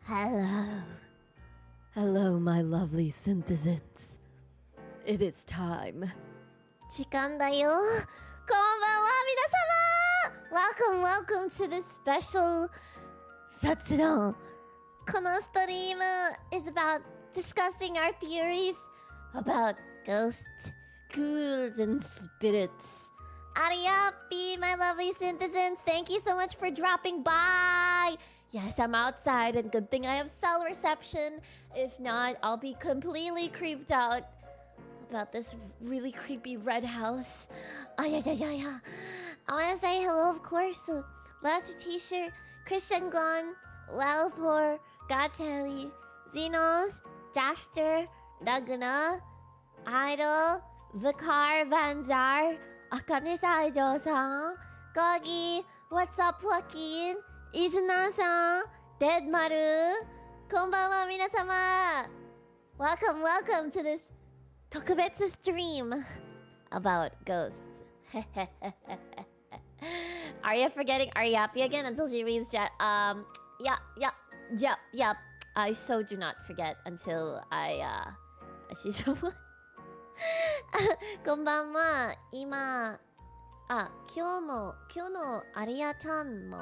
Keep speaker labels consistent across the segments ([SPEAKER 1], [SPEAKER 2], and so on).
[SPEAKER 1] Hello. Hello, my lovely synthesins. It is time. 時間だよ。こんばんは、皆様 Welcome to this special Zatsudan. このストリーム is about discussing our theories about ghosts, ghouls, and spirits. Aria, my lovely synthesins, thank you so much for dropping by. Yes, I'm outside, and good thing I have cell reception. If not, I'll be completely creeped out about this really creepy red house. I want to say hello, of course. Last T-shirt, Christian Gon, Lalpor, Gateli, Xenos, Daster, Naguna, Idol, Vicar Vanzar, Akane Saijo-san, Gogi, what's up, Joaquin? Izuna-san, Dead Maru, こんばんは皆様 Welcome to this 特別 stream about ghosts. Are you happy again until she reads chat? Yeah. I so do not forget until I see someone. こんばんは今今日のアリアちゃんも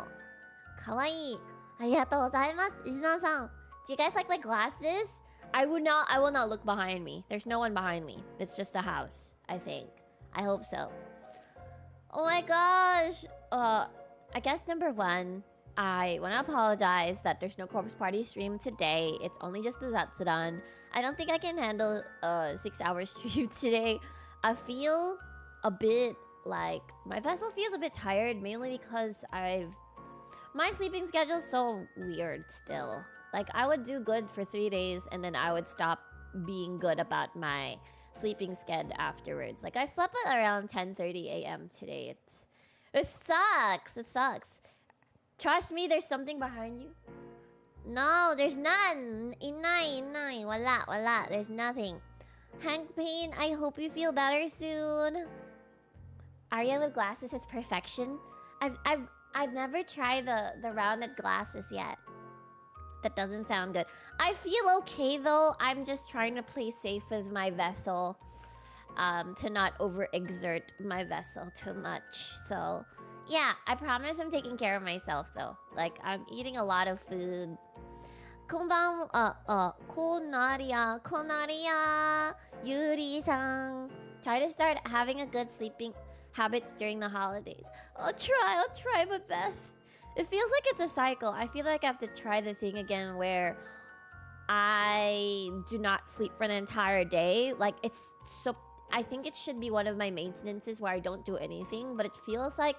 [SPEAKER 1] かわいい。ありがとうございます。Izuna-san, do you guys like my glasses? I will not look behind me. There's no one behind me. It's just a house, I think. I hope so. Oh my gosh. I guess number one, I want to apologize that there's no Corpse Party stream today. It's only just the Zatsudan. I don't think I can handle a 6-hour stream today. I feel a bit like my vessel feels a bit tired, mainly because my sleeping schedule is so weird still. Like, I would do good for 3 days and then I would stop being good about my sleeping schedule afterwards. Like, I slept at around 10:30 a.m. today. It sucks. Trust me, there's something behind you. No, there's none. Inai. Wala. There's nothing. Hank Payne, I hope you feel better soon. Aria with glasses, it's perfection. I've never tried the rounded glasses yet. That doesn't sound good. I feel okay though. I'm just trying to play safe with my vessel, to not overexert my vessel too much. So yeah, I promise I'm taking care of myself though. Like, I'm eating a lot of food. Konaria, Yuri-san. Try to start having a good sleeping habits during the holidays. I'll try my best. It feels like it's a cycle. I feel like I have to try the thing again where I do not sleep for an entire day. Like, I think it should be one of my maintenances where I don't do anything, but it feels like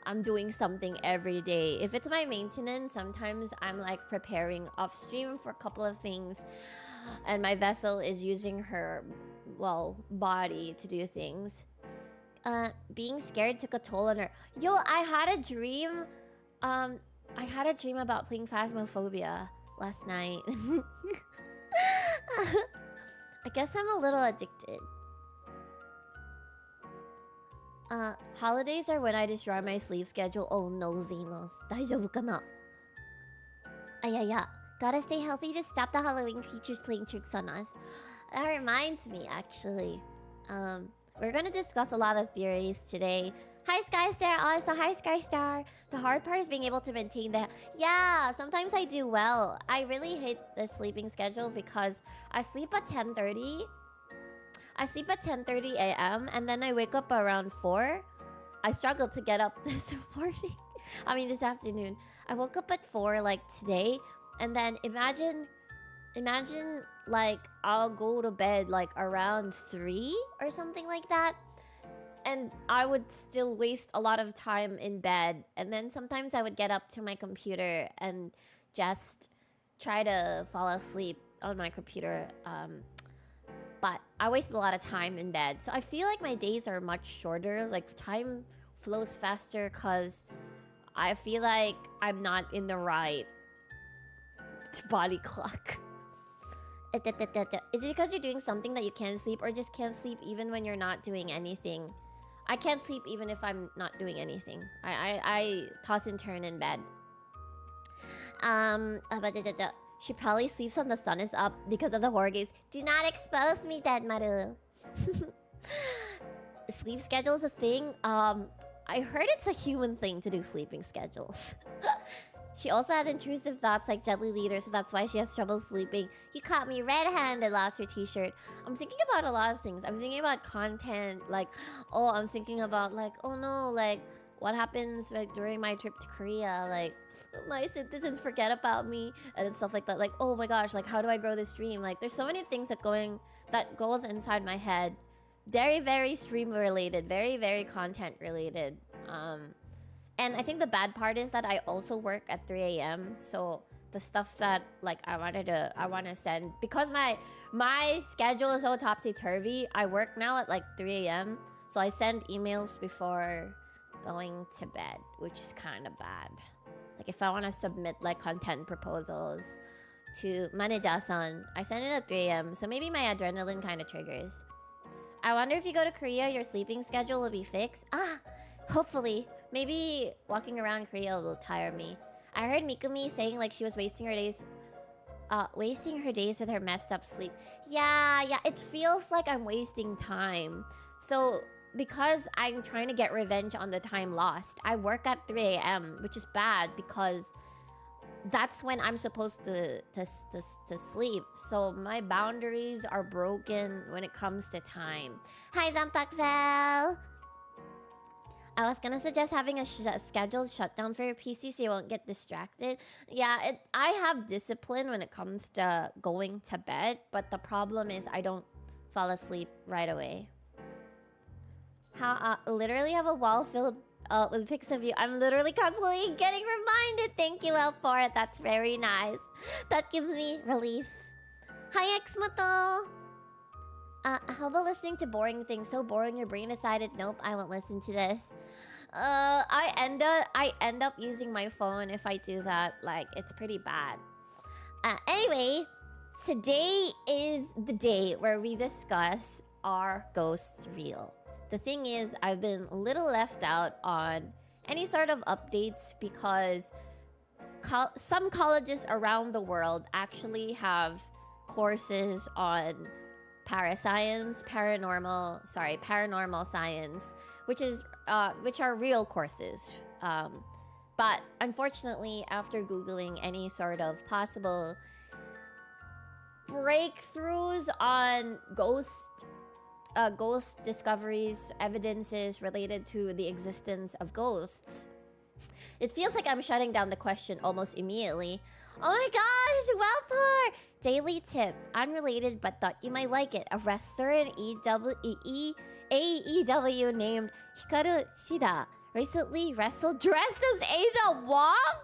[SPEAKER 1] I'm doing something every day. If it's my maintenance, sometimes I'm like preparing off stream for a couple of things and my vessel is using her, body to do things. Being scared took a toll on her. Yo, I had a dream about playing Phasmophobia last night. I guess I'm a little addicted. Holidays are when I destroy my sleep schedule. Oh no, Xenos. 大丈夫かな? Yeah. Gotta stay healthy to stop the Halloween creatures playing tricks on us. That reminds me, actually. We're gonna discuss a lot of theories today. Hi, Skystar. Also, hi, Skystar. The hard part is being able to maintain that. Yeah, sometimes I do well. I really hate the sleeping schedule because I sleep at 10:30. I sleep at 10:30 a.m. and then I wake up around 4. I struggled to get up this morning. This afternoon. I woke up at 4 like today, and then imagine like I'll go to bed like around 3 or something like that, and I would still waste a lot of time in bed, and then sometimes I would get up to my computer and just try to fall asleep on my computer, but I wasted a lot of time in bed. So I feel like my days are much shorter. Like, time flows faster because I feel like I'm not in the right body clock. Is it because you're doing something that you can't sleep, or just can't sleep even when you're not doing anything? I can't sleep even if I'm not doing anything. I toss and turn in bed. She probably sleeps when the sun is up because of the horror games. Do not expose me, Dead Maru. Sleep schedule is a thing. I heard it's a human thing to do sleeping schedules. She also has intrusive thoughts like Jelly Leader, so that's why she has trouble sleeping. You caught me red-handed, lost her t-shirt. I'm thinking about a lot of things. I'm thinking about content, like, oh, I'm thinking about, like, oh no, like, what happens like during my trip to Korea, like, my citizens forget about me, and stuff like that. Like, oh my gosh, like, how do I grow this dream? Like, there's so many things that goes inside my head. Very, very stream-related, very, very content-related. And I think the bad part is that I also work at 3 a.m. So the stuff that like I want to send, because my schedule is so topsy-turvy. I work now at like 3 a.m. So I send emails before going to bed, which is kind of bad. Like if I want to submit like content proposals to manager-san, I send it at 3 a.m. So maybe my adrenaline kind of triggers. I wonder if you go to Korea, your sleeping schedule will be fixed. Hopefully. Maybe walking around Korea will tire me. I heard Mikumi saying like she was wasting her days with her messed up sleep. Yeah, it feels like I'm wasting time. So because I'm trying to get revenge on the time lost, I work at 3 a.m., which is bad because that's when I'm supposed to sleep. So my boundaries are broken when it comes to time. Hi, Zampakvel! I was gonna suggest having a scheduled shutdown for your PC so you won't get distracted. Yeah, I have discipline when it comes to going to bed, but the problem is I don't fall asleep right away. Literally have a wall filled with pics of you. I'm literally constantly getting reminded. Thank you, El, for it. That's very nice. That gives me relief. Hi, Xmoto! How about listening to boring things? So boring your brain decided, nope, I won't listen to this. I end up using my phone if I do that. Like, it's pretty bad. Anyway, today is the day where we discuss, are ghosts real? The thing is, I've been a little left out on any sort of updates because some colleges around the world actually have courses on paranormal science, which are real courses. But unfortunately, after Googling any sort of possible breakthroughs on ghost discoveries, evidences related to the existence of ghosts, it feels like I'm shutting down the question almost immediately. Oh my gosh, Welthor! Daily tip, unrelated but thought you might like it. A wrestler in AEW named Hikaru Shida recently wrestled dressed as Ada Wong?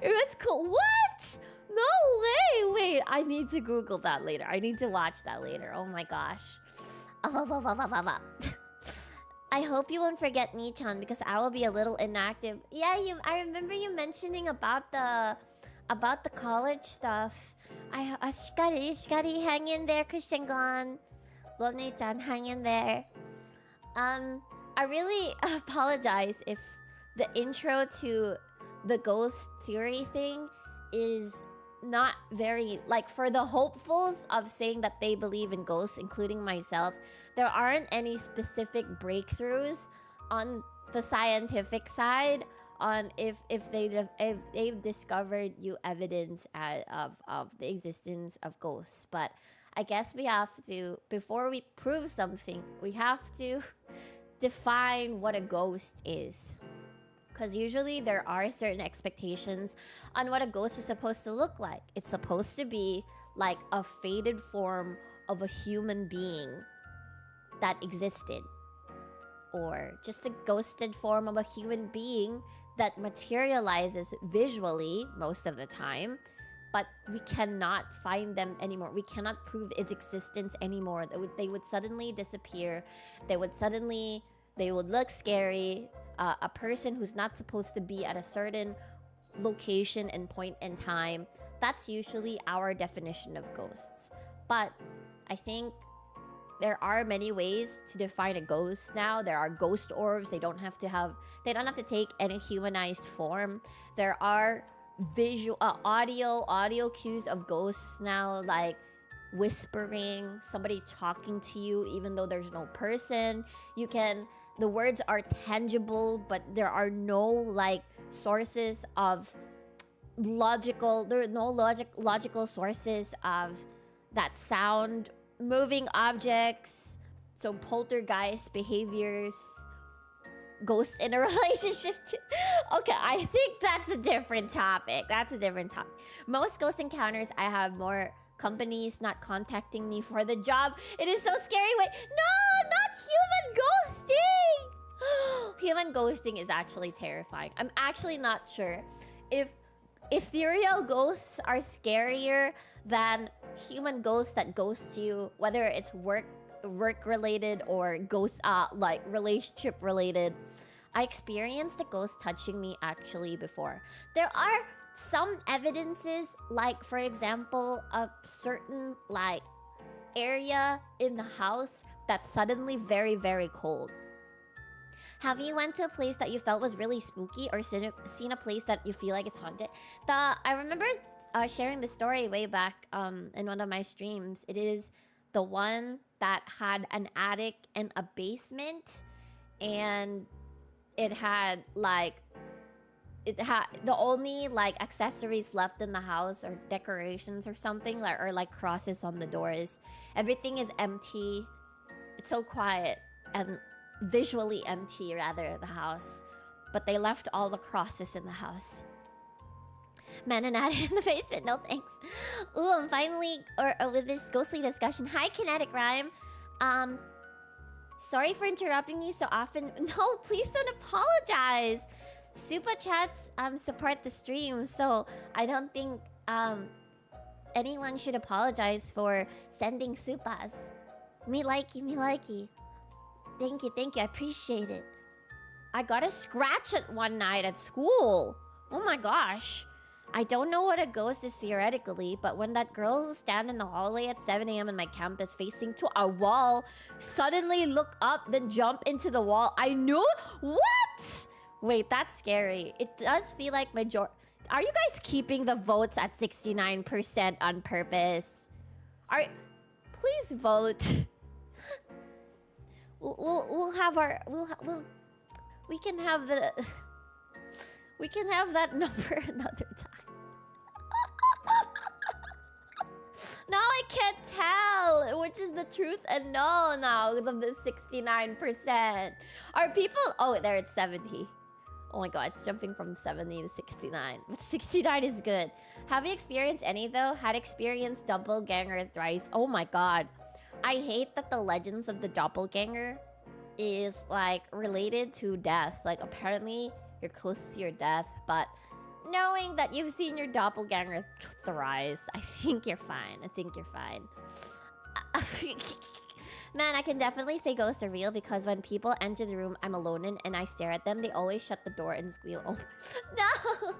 [SPEAKER 1] It was cool. What? No way! Wait, I need to Google that later. I need to watch that later. Oh my gosh. I hope you won't forget Nichan because I will be a little inactive. Yeah, I remember you mentioning about the college stuff. Shikari, hang in there, Christian Gon. Love Nichan, hang in there. I really apologize if the intro to the ghost theory thing is not very, like, for the hopefuls of saying that they believe in ghosts, including myself, there aren't any specific breakthroughs on the scientific side on if they've discovered new evidence of the existence of ghosts. But I guess we have to, before we prove something, we have to define what a ghost is. Because usually there are certain expectations on what a ghost is supposed to look like. It's supposed to be like a faded form of a human being that existed. Or just a ghosted form of a human being that materializes visually most of the time. But we cannot find them anymore. We cannot prove its existence anymore. They would suddenly disappear. They would look scary. A person who's not supposed to be at a certain location and point in time. That's usually our definition of ghosts. But I think there are many ways to define a ghost now. There are ghost orbs. They don't have to take any humanized form. There are audio cues of ghosts now, like whispering, somebody talking to you even though there's no person. The words are tangible, but there are no like sources of there are no logical sources of that sound. Moving objects, so poltergeist behaviors, ghosts in a relationship okay, I think that's a different topic. Most ghost encounters, I have more companies not contacting me for the job. It is so scary. Wait, no, not human ghosting. Human ghosting is actually terrifying. I'm actually not sure if ethereal ghosts are scarier than human ghosts that ghost you, whether it's work related or ghost like relationship related. I experienced a ghost touching me actually before. There are some evidences, like for example, a certain like area in the house that's suddenly very, very cold. Have you went to a place that you felt was really spooky, or seen a place that you feel like it's haunted? I remember sharing the story way back in one of my streams. It is the one that had an attic and a basement, and it had the only like accessories left in the house or decorations or something, or like crosses on the doors. Everything is empty. It's so quiet and visually empty, rather, the house, but they left all the crosses in the house. Man and attic in the basement, no thanks. Ooh, I'm finally with this ghostly discussion. Hi, Kinetic Rhyme. Sorry for interrupting you so often. No, please don't apologize. Super chats support the stream, so I don't think anyone should apologize for sending supas. Me likey. Thank you, I appreciate it. I got a scratch at one night at school. Oh my gosh. I don't know what a ghost is theoretically, but when that girl who stand in the hallway at 7 a.m. in my campus facing to a wall suddenly look up, then jump into the wall, I knew... What? Wait, that's scary. It does feel like Are you guys keeping the votes at 69% on purpose? Please vote. We'll have our... We can have that number another time. Now I can't tell which is the truth and no now of the 69%. Are people... Oh, there it's 70. Oh my god, it's jumping from 70 to 69. But 69 is good. Have you experienced any though? Had experienced doppelganger thrice. Oh my god. I hate that the legends of the doppelganger is like related to death. Like apparently you're close to your death, but knowing that you've seen your doppelganger thrice, I think you're fine. Man, I can definitely say ghosts are real because when people enter the room I'm alone in and I stare at them, they always shut the door and squeal. Oh, no!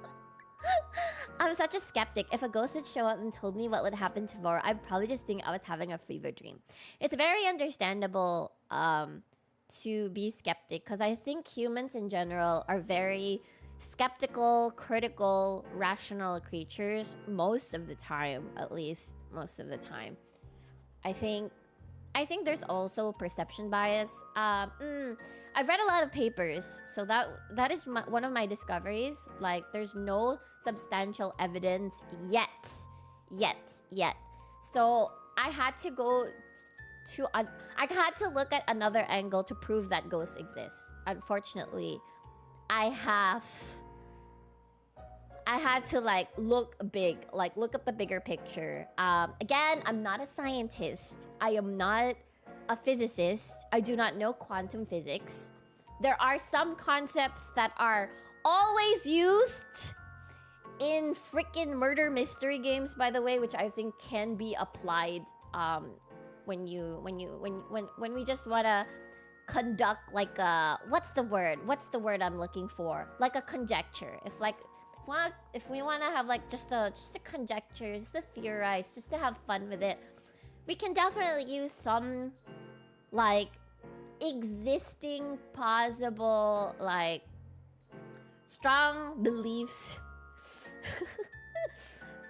[SPEAKER 1] I'm such a skeptic. If a ghost had shown up and told me what would happen tomorrow, I'd probably just think I was having a fever dream. It's very understandable to be skeptic because I think humans in general are very skeptical, critical, rational creatures most of the time, at least most of the time. I think there's also perception bias. I've read a lot of papers, so that is one of my discoveries. Like, there's no substantial evidence yet. So I had to look at another angle to prove that ghosts exist. Unfortunately, I had to like look big, like look at the bigger picture. Again, I'm not a scientist. I am not a physicist. I do not know quantum physics. There are some concepts that are always used in freaking murder mystery games, by the way, which I think can be applied when we just wanna conduct like a what's the word I'm looking for? Like a conjecture. If we want to have like just a conjecture, just to theorize, just to have fun with it, we can definitely use some like existing possible like strong beliefs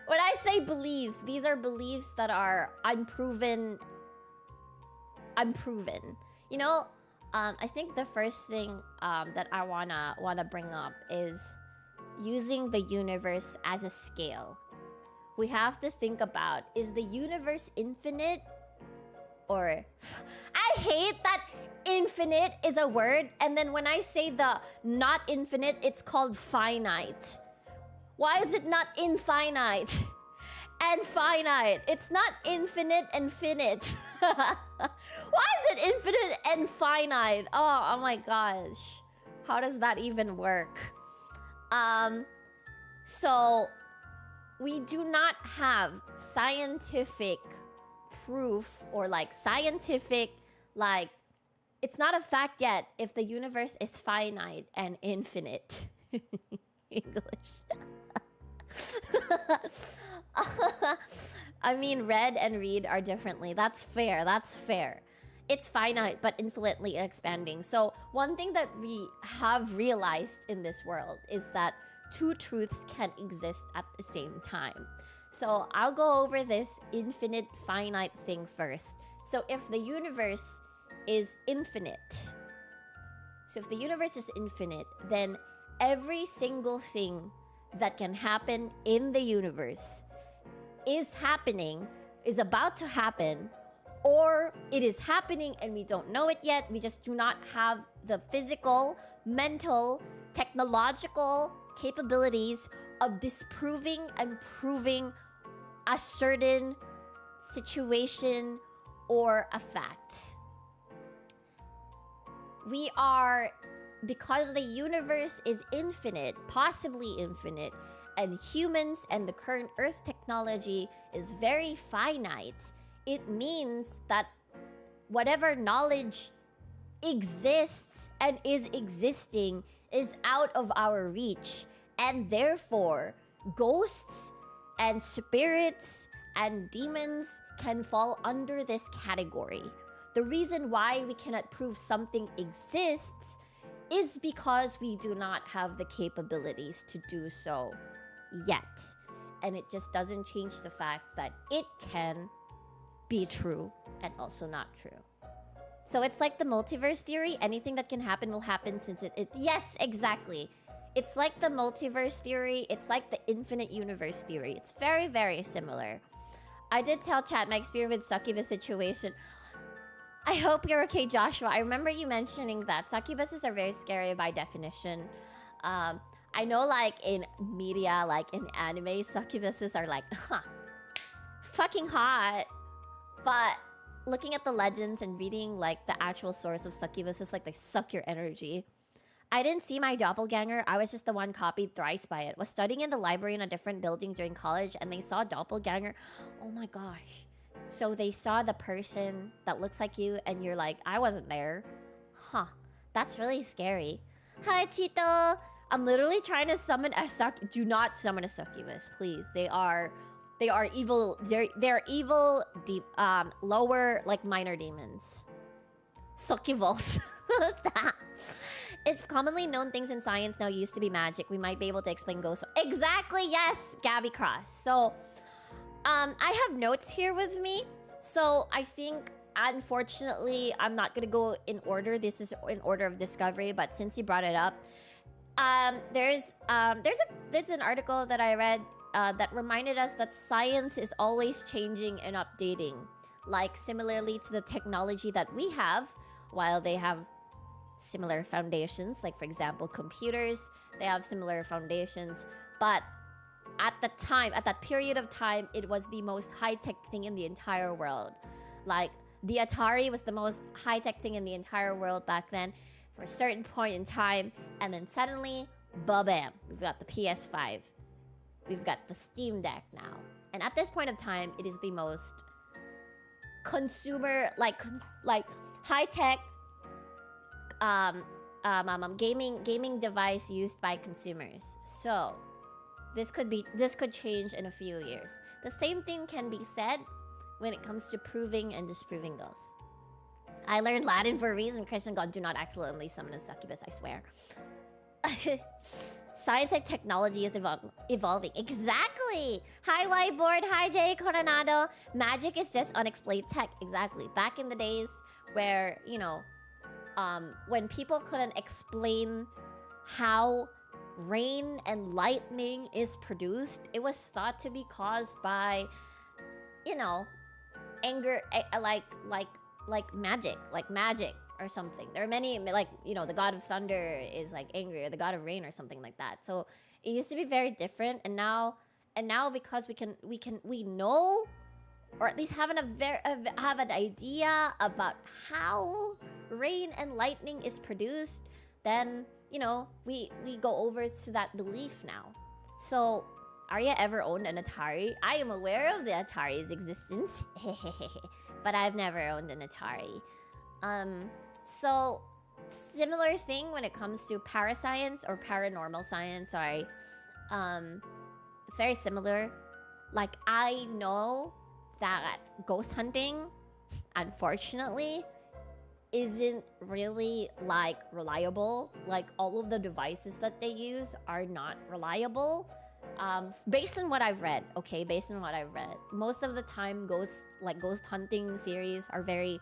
[SPEAKER 1] When I say beliefs, these are beliefs that are unproven. You know, I think the first thing that I wanna bring up is using the universe as a scale. We have to think about, is the universe infinite? Or I hate that infinite is a word, and then when I say the not infinite, it's called finite. Why is it not infinite and finite? It's not infinite and finite. Why is it infinite and finite? Oh my gosh. How does that even work? So we do not have scientific proof or like scientific, like, it's not a fact yet if the universe is finite and infinite. English. I mean, read and read are differently. That's fair. That's fair. It's finite but infinitely expanding. So one thing that we have realized in this world is that two truths can exist at the same time. So I'll go over this infinite finite thing first. So if the universe is infinite, then every single thing that can happen in the universe is happening, is about to happen, or it is happening and we don't know it yet. We just do not have the physical, mental, technological capabilities of disproving and proving a certain situation or a fact. We are, because the universe is infinite, possibly infinite, and humans and the current Earth technology is very finite, it means that whatever knowledge exists and is existing is out of our reach, and therefore ghosts and spirits and demons can fall under this category. The reason why we cannot prove something exists is because we do not have the capabilities to do so yet. And it just doesn't change the fact that it can be true and also not true. So it's like the multiverse theory. Anything that can happen will happen since it yes, exactly. It's like the multiverse theory. It's like the infinite universe theory. It's very, very similar. I did tell chat my experience with succubus situation. I hope you're okay, Joshua. I remember you mentioning that succubuses are very scary by definition. I know, like, in media, like in anime, succubuses are like, fucking hot. But looking at the legends and reading, like, the actual source of succubuses, like, they suck your energy. I didn't see my doppelganger. I was just the one copied thrice by it. Was studying in the library in a different building during college, and they saw doppelganger. Oh my gosh. So they saw the person that looks like you, and you're like, I wasn't there. Huh. That's really scary. Hi, Chito. I'm literally trying to summon a do not summon a succubus, please. They are evil. They're evil, deep, lower, like, minor demons. Succubus. It's commonly known things in science now used to be magic. We might be able to explain ghosts. Exactly, yes, Gabby Cross. So, I have notes here with me. So I think, unfortunately, I'm not gonna go in order. This is in order of discovery, but since you brought it up, there's an article that I read that reminded us that science is always changing and updating. Like, similarly to the technology that we have, while they have similar foundations, like, for example, computers, they have similar foundations, but at the time, at that period of time, it was the most high-tech thing in the entire world. Like, the Atari was the most high-tech thing in the entire world back then for a certain point in time, and then suddenly, ba-bam, we've got the PS5. We've got the Steam Deck now. And at this point of time, it is the most consumer, like high-tech gaming device used by consumers. So this could change in a few years. The same thing can be said when it comes to proving and disproving ghosts. I learned Latin for a reason. Christian God, do not accidentally summon a succubus, I swear. Science and technology is evolving. Exactly. Hi whiteboard. Hi Jay Coronado. Magic is just unexplained tech. Exactly. Back in the days where, you know, when people couldn't explain how rain and lightning is produced, it was thought to be caused by, you know, anger, like magic or something. There are many, like, you know, the god of thunder is like angry, or the god of rain or something like that. So it used to be very different, and now because we know, or at least have an idea about how rain and lightning is produced, then, you know, we go over to that belief now. So Aria ever owned an Atari? I am aware of the Atari's existence, but I've never owned an Atari. So similar thing when it comes to parascience or paranormal science, sorry. It's very similar. Like, I know that ghost hunting, unfortunately, isn't really like reliable. Like, all of the devices that they use are not reliable. Based on what I've read, okay, most of the time ghost hunting series are very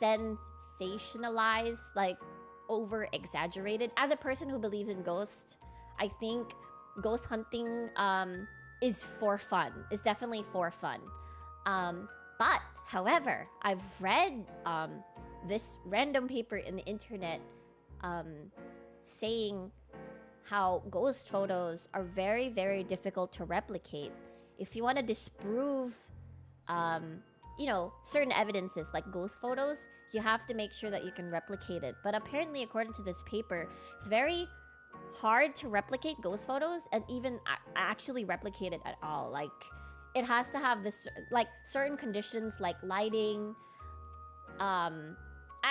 [SPEAKER 1] sensationalized, like over exaggerated. As a person who believes in ghosts, I think ghost hunting is for fun. It's definitely for fun. But however, I've read this random paper in the internet saying how ghost photos are very, very difficult to replicate. If you want to disprove, you know, certain evidences like ghost photos, you have to make sure that you can replicate it. But apparently, according to this paper, it's very hard to replicate ghost photos and even actually replicate it at all. Like, it has to have this, like, certain conditions like lighting. I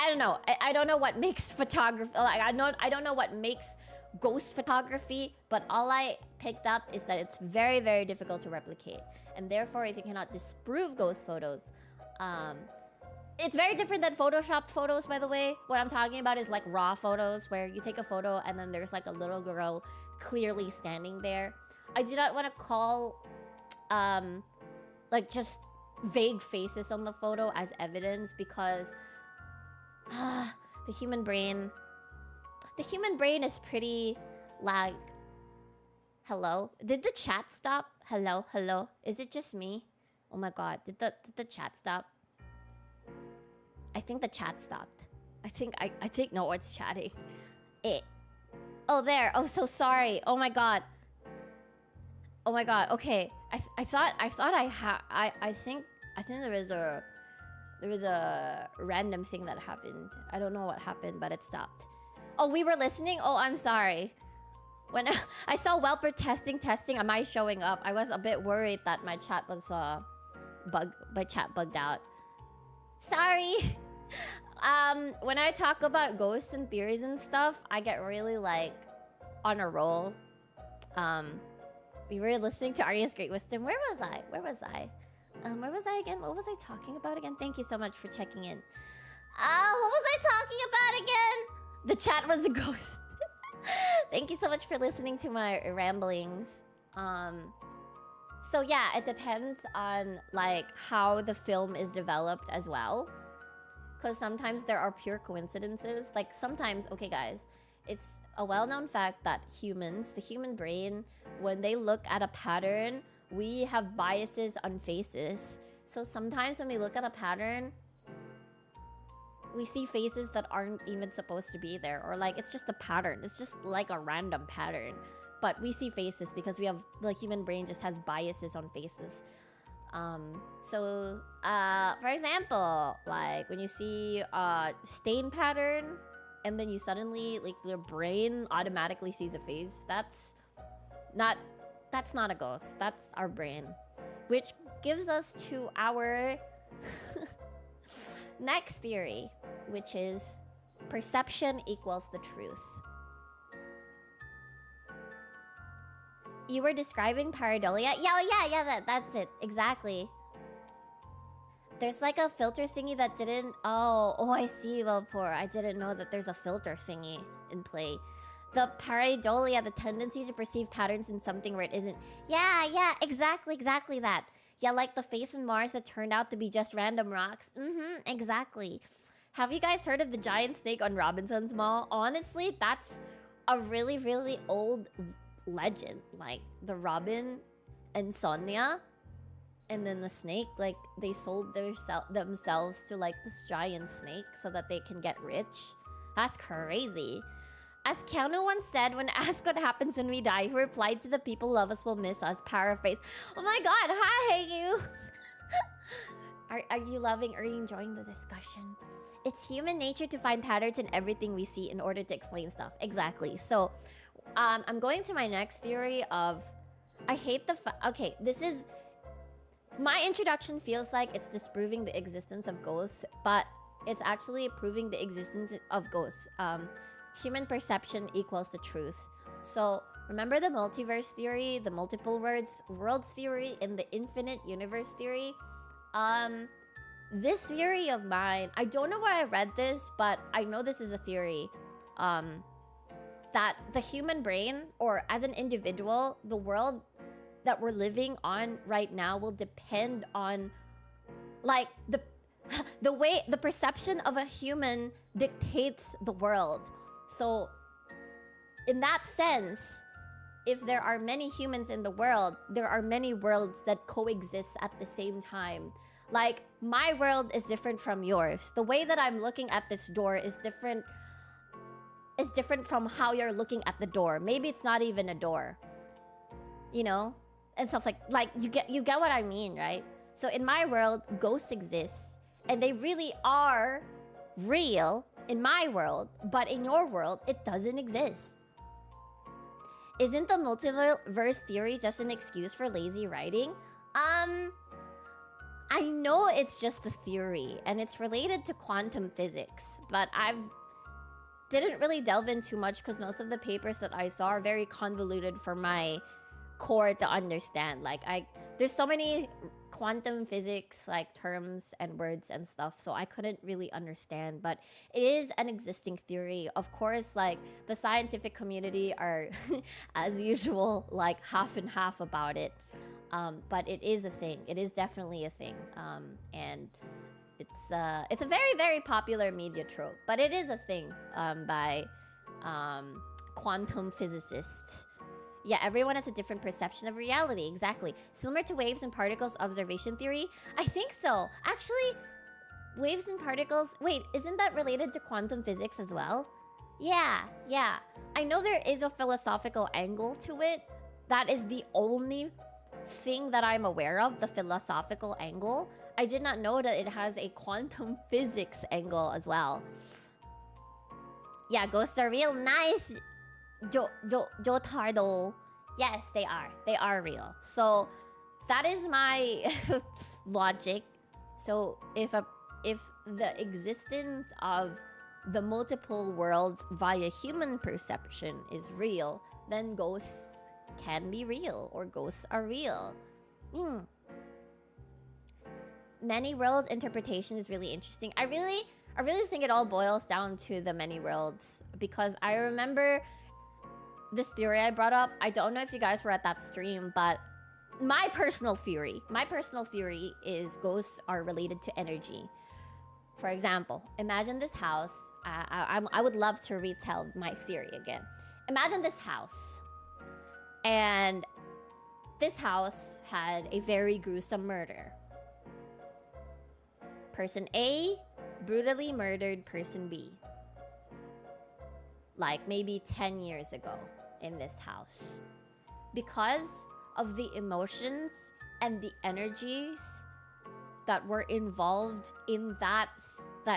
[SPEAKER 1] don't know. I don't know what makes photography. Like, I don't know what makes ghost photography, but all I picked up is that it's very, very difficult to replicate. And therefore, if you cannot disprove ghost photos, it's very different than Photoshopped photos, by the way. What I'm talking about is like raw photos where you take a photo and then there's like a little girl clearly standing there. I do not want to call like just vague faces on the photo as evidence, because the human brain is pretty like... Hello? Did the chat stop? Hello? Is it just me? Oh my god, did the chat stop? I think the chat stopped. I think no one's chatting. Oh, there. Oh, so sorry. Oh my god. Okay. I think there was a random thing that happened. I don't know what happened, but it stopped. Oh, we were listening? Oh, I'm sorry. When I saw Welper testing, am I showing up? I was a bit worried that my chat was my chat bugged out. Sorry. When I talk about ghosts and theories and stuff, I get really like on a roll. We were listening to Aria's Great Wisdom. Where was I again? What was I talking about again? Thank you so much for checking in. What was I talking about again? The chat was a ghost. Thank you so much for listening to my ramblings. So yeah, it depends on like how the film is developed as well. Because sometimes there are pure coincidences. Like sometimes, okay guys, it's a well-known fact that humans, the human brain, when they look at a pattern, we have biases on faces. So sometimes when we look at a pattern, we see faces that aren't even supposed to be there. Or like, it's just a pattern. It's just like a random pattern. But we see faces because we have, the human brain just has biases on faces. For example, like when you see a stain pattern and then you suddenly, like your brain automatically sees a face, that's not a ghost. That's our brain. Which gives us to our next theory, which is perception equals the truth. You were describing pareidolia? Yeah, that's it. Exactly. There's like a filter thingy that didn't... Oh, I see, Wellpour. I didn't know that there's a filter thingy in play. the pareidolia, the tendency to perceive patterns in something where it isn't. Yeah, exactly that. Yeah, like the face in Mars that turned out to be just random rocks. Exactly. Have you guys heard of the giant snake on Robinson's Mall? Honestly, that's a really, really old legend. Like the Robin and Sonia, and then the snake, like they sold themselves to like this giant snake so that they can get rich. That's crazy. As Keanu once said, when asked what happens when we die, he replied to the people love us will miss us. Paraphrase. Oh my god, hi you. Are you loving or enjoying the discussion? It's human nature to find patterns in everything we see in order to explain stuff. Exactly. So, I'm going to my next theory of... I hate the... Okay, this is... My introduction feels like it's disproving the existence of ghosts, but it's actually proving the existence of ghosts. Human perception equals the truth. So, remember the multiverse theory, the multiple worlds theory, and the infinite universe theory? This theory of mine, I don't know where I read this, but I know this is a theory. That the human brain, or as an individual, the world that we're living on right now will depend on, like, the way, the perception of a human dictates the world. So, in that sense, if there are many humans in the world, there are many worlds that coexist at the same time. Like, my world is different from yours. The way that I'm looking at this door is different from how you're looking at the door. Maybe it's not even a door. You know? And stuff like you get what I mean, right? So in my world, ghosts exist, and they really are real in my world, but in your world, it doesn't exist. Isn't the multiverse theory just an excuse for lazy writing? I know it's just a theory, and it's related to quantum physics, but I didn't really delve in too much because most of the papers that I saw are very convoluted for my core to understand. Like, there's so many quantum physics like terms and words and stuff, so I couldn't really understand, but it is an existing theory. Of course, like, the scientific community are as usual like half and half about it, but it is a thing. It is definitely a thing, and it's a very, very popular media trope, but it is a thing by quantum physicists. Yeah, everyone has a different perception of reality. Exactly. Similar to waves and particles observation theory? I think so. Actually, waves and particles... Wait, isn't that related to quantum physics as well? Yeah. I know there is a philosophical angle to it. That is the only thing that I'm aware of, the philosophical angle. I did not know that it has a quantum physics angle as well. Yeah, ghosts are real. Nice! Jotardo. Yes, they are. They are real. So that is my logic. So if the existence of the multiple worlds via human perception is real, then ghosts can be real, or ghosts are real. Many worlds interpretation is really interesting. I really think it all boils down to the many worlds, because I remember this theory I brought up. I don't know if you guys were at that stream, but my personal theory is ghosts are related to energy. For example, imagine this house. I would love to retell my theory again. Imagine this house. And this house had a very gruesome murder. Person A brutally murdered person B. Like maybe 10 years ago in this house. Because of the emotions and the energies that were involved in that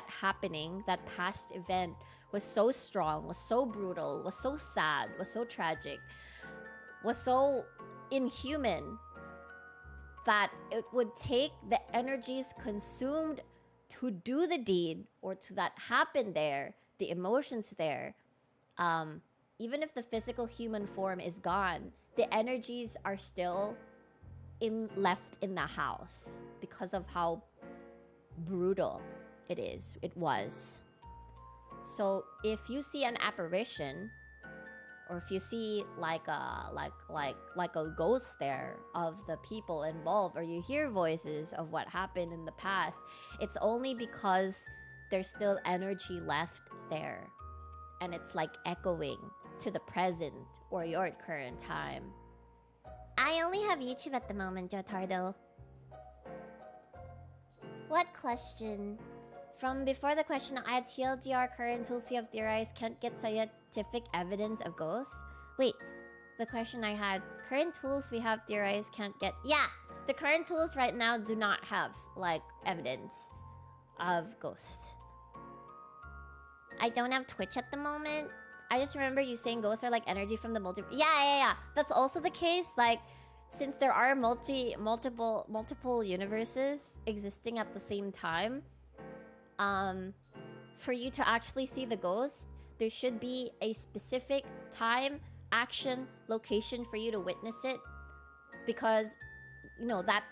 [SPEAKER 1] happening, that past event was so strong, was so brutal, was so sad, was so tragic, was so inhuman, that it would take the energies consumed to do the deed, or to that happen there, the emotions there, even if the physical human form is gone, the energies are still left in the house because of how brutal it was. So if you see an apparition, or if you see like a ghost there of the people involved, or you hear voices of what happened in the past, it's only because there's still energy left there, and it's like echoing to the present or your current time. I only have YouTube at the moment, Jotardo. What question? From before the question, I had TLDR, current tools we have theorized can't get scientific evidence of ghosts. Wait, the question I had, current tools we have theorized can't get... Yeah, the current tools right now do not have, like, evidence of ghosts. I don't have Twitch at the moment. I just remember you saying ghosts are like energy from the multiverse. Yeah. That's also the case. Like, since there are multiple universes existing at the same time, for you to actually see the ghost, there should be a specific time, action, location for you to witness it, because you know that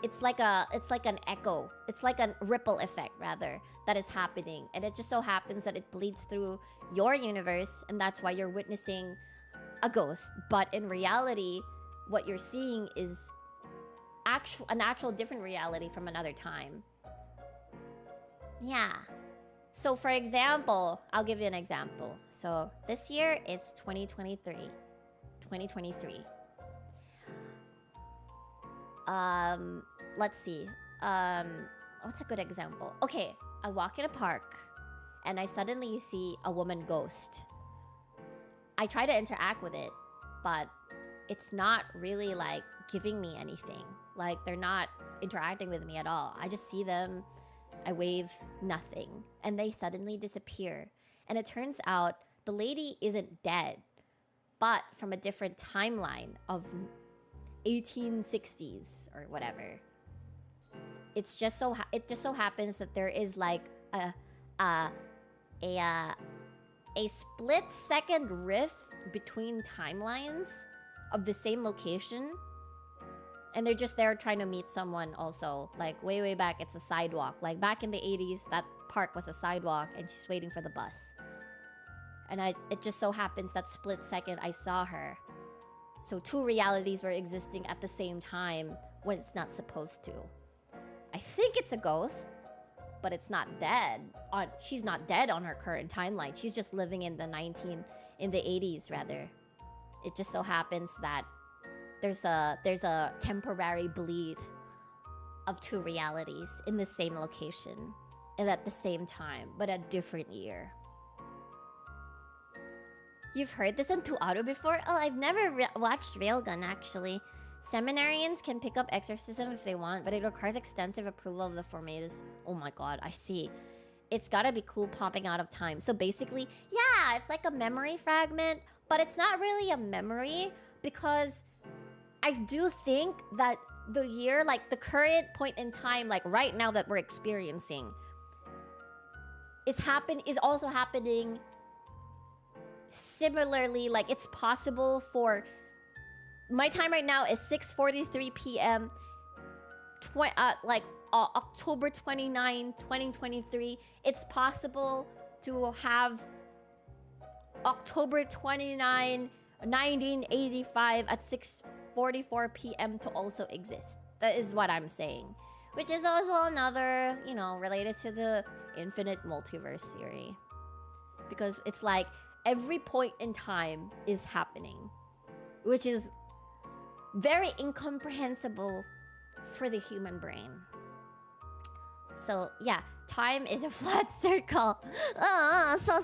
[SPEAKER 1] it's like an echo. It's like a ripple effect rather that is happening, and it just so happens that it bleeds through your universe, and that's why you're witnessing a ghost. But in reality, what you're seeing is an actual different reality from another time. Yeah. So for example, I'll give you an example. So this year is 2023. Let's see. What's a good example? Okay, I walk in a park and I suddenly see a woman ghost. I try to interact with it, but it's not really like giving me anything. Like, they're not interacting with me at all. I just see them, I wave, nothing, and they suddenly disappear. And it turns out the lady isn't dead, but from a different timeline of 1860s or whatever. It just so happens that there is like a split second rift between timelines of the same location, and they're just there trying to meet someone also. Like way back, it's a sidewalk. Like back in the 80s, that park was a sidewalk and she's waiting for the bus. And it just so happens that split second I saw her. So two realities were existing at the same time when it's not supposed to. I think it's a ghost, but it's not dead. She's not dead on her current timeline. She's just living in the 80s rather. It just so happens that there's a temporary bleed of two realities in the same location and at the same time, but a different year. You've heard this in Tuaru before? Oh, I've never watched Railgun actually. Seminarians can pick up exorcism if they want, but it requires extensive approval of the formatus. Oh my god, I see. It's gotta be cool popping out of time. So basically, yeah, it's like a memory fragment, but it's not really a memory because I do think that the year, like the current point in time, like right now that we're experiencing, is also happening similarly. Like it's possible for my time right now is 6:43 p.m. October 29, 2023. It's possible to have October 29, 1985 at 6:44 p.m. to also exist. That is what I'm saying. Which is also another, related to the infinite multiverse theory. Because it's like every point in time is happening, which is very incomprehensible for the human brain. So yeah, time is a flat circle. So